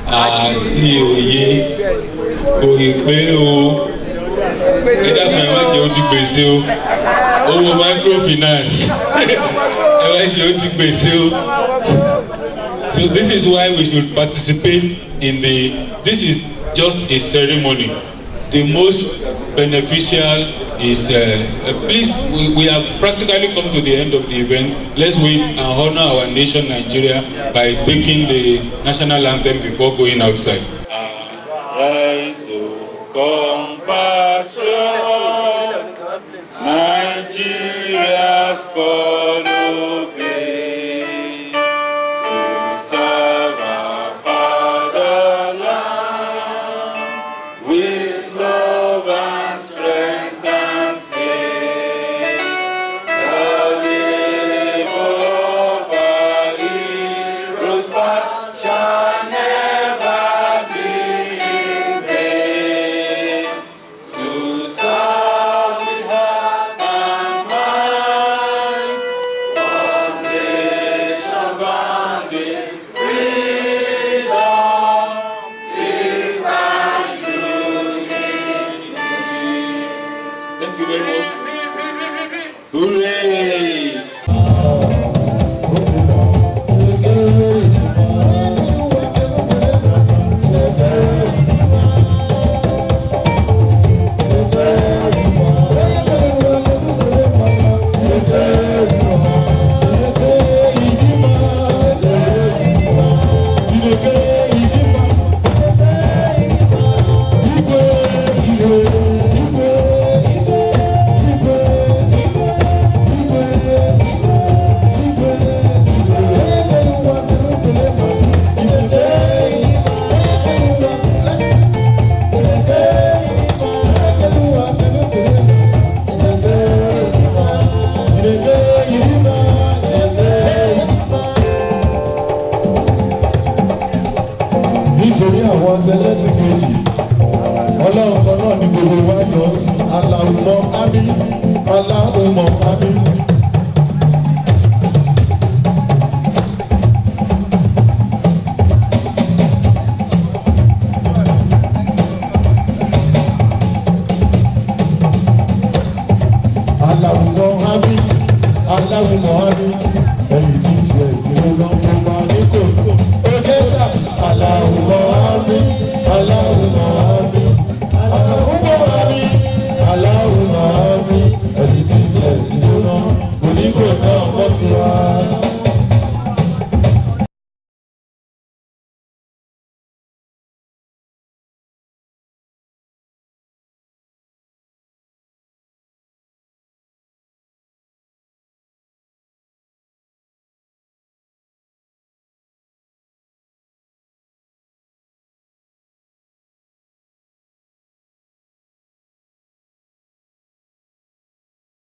àti òye kò ì pé o ẹ̀dá kan ẹ̀ má jẹ́ ó di gbèsè o owó microfinance ẹ̀ má jẹ́ ó di gbèsè o. So this is why we should participate in this is just a ceremony. The most beneficial is please, we have practically come to the end of the event. Let's wait and honor our nation Nigeria by taking the national anthem before going outside. Rise to compatriot, Nigeria's follow me, to serve our fatherland with love and strength and faith. The labor of our heroes past shall never be in vain. To serve with heart and mind àwọn tẹlẹ́sìn kejì ọlọ́run kan náà ní gbogbo wa jọ aláwùmọ̀ ámì aláwùmọ̀ ámì. aláwùmọ̀ ámì aláwùmọ̀ ámì ẹni tí ń ṣe ìṣòro náà kó máa ní kò ọdẹ́sà aláwùmọ̀ ámì aláwùmọ̀ ámì aláwùmọ̀ ámì aláwùmọ̀ ámì ẹni tí ń ṣe ìṣòro náà kò ní kò náà mọ́ sí wa.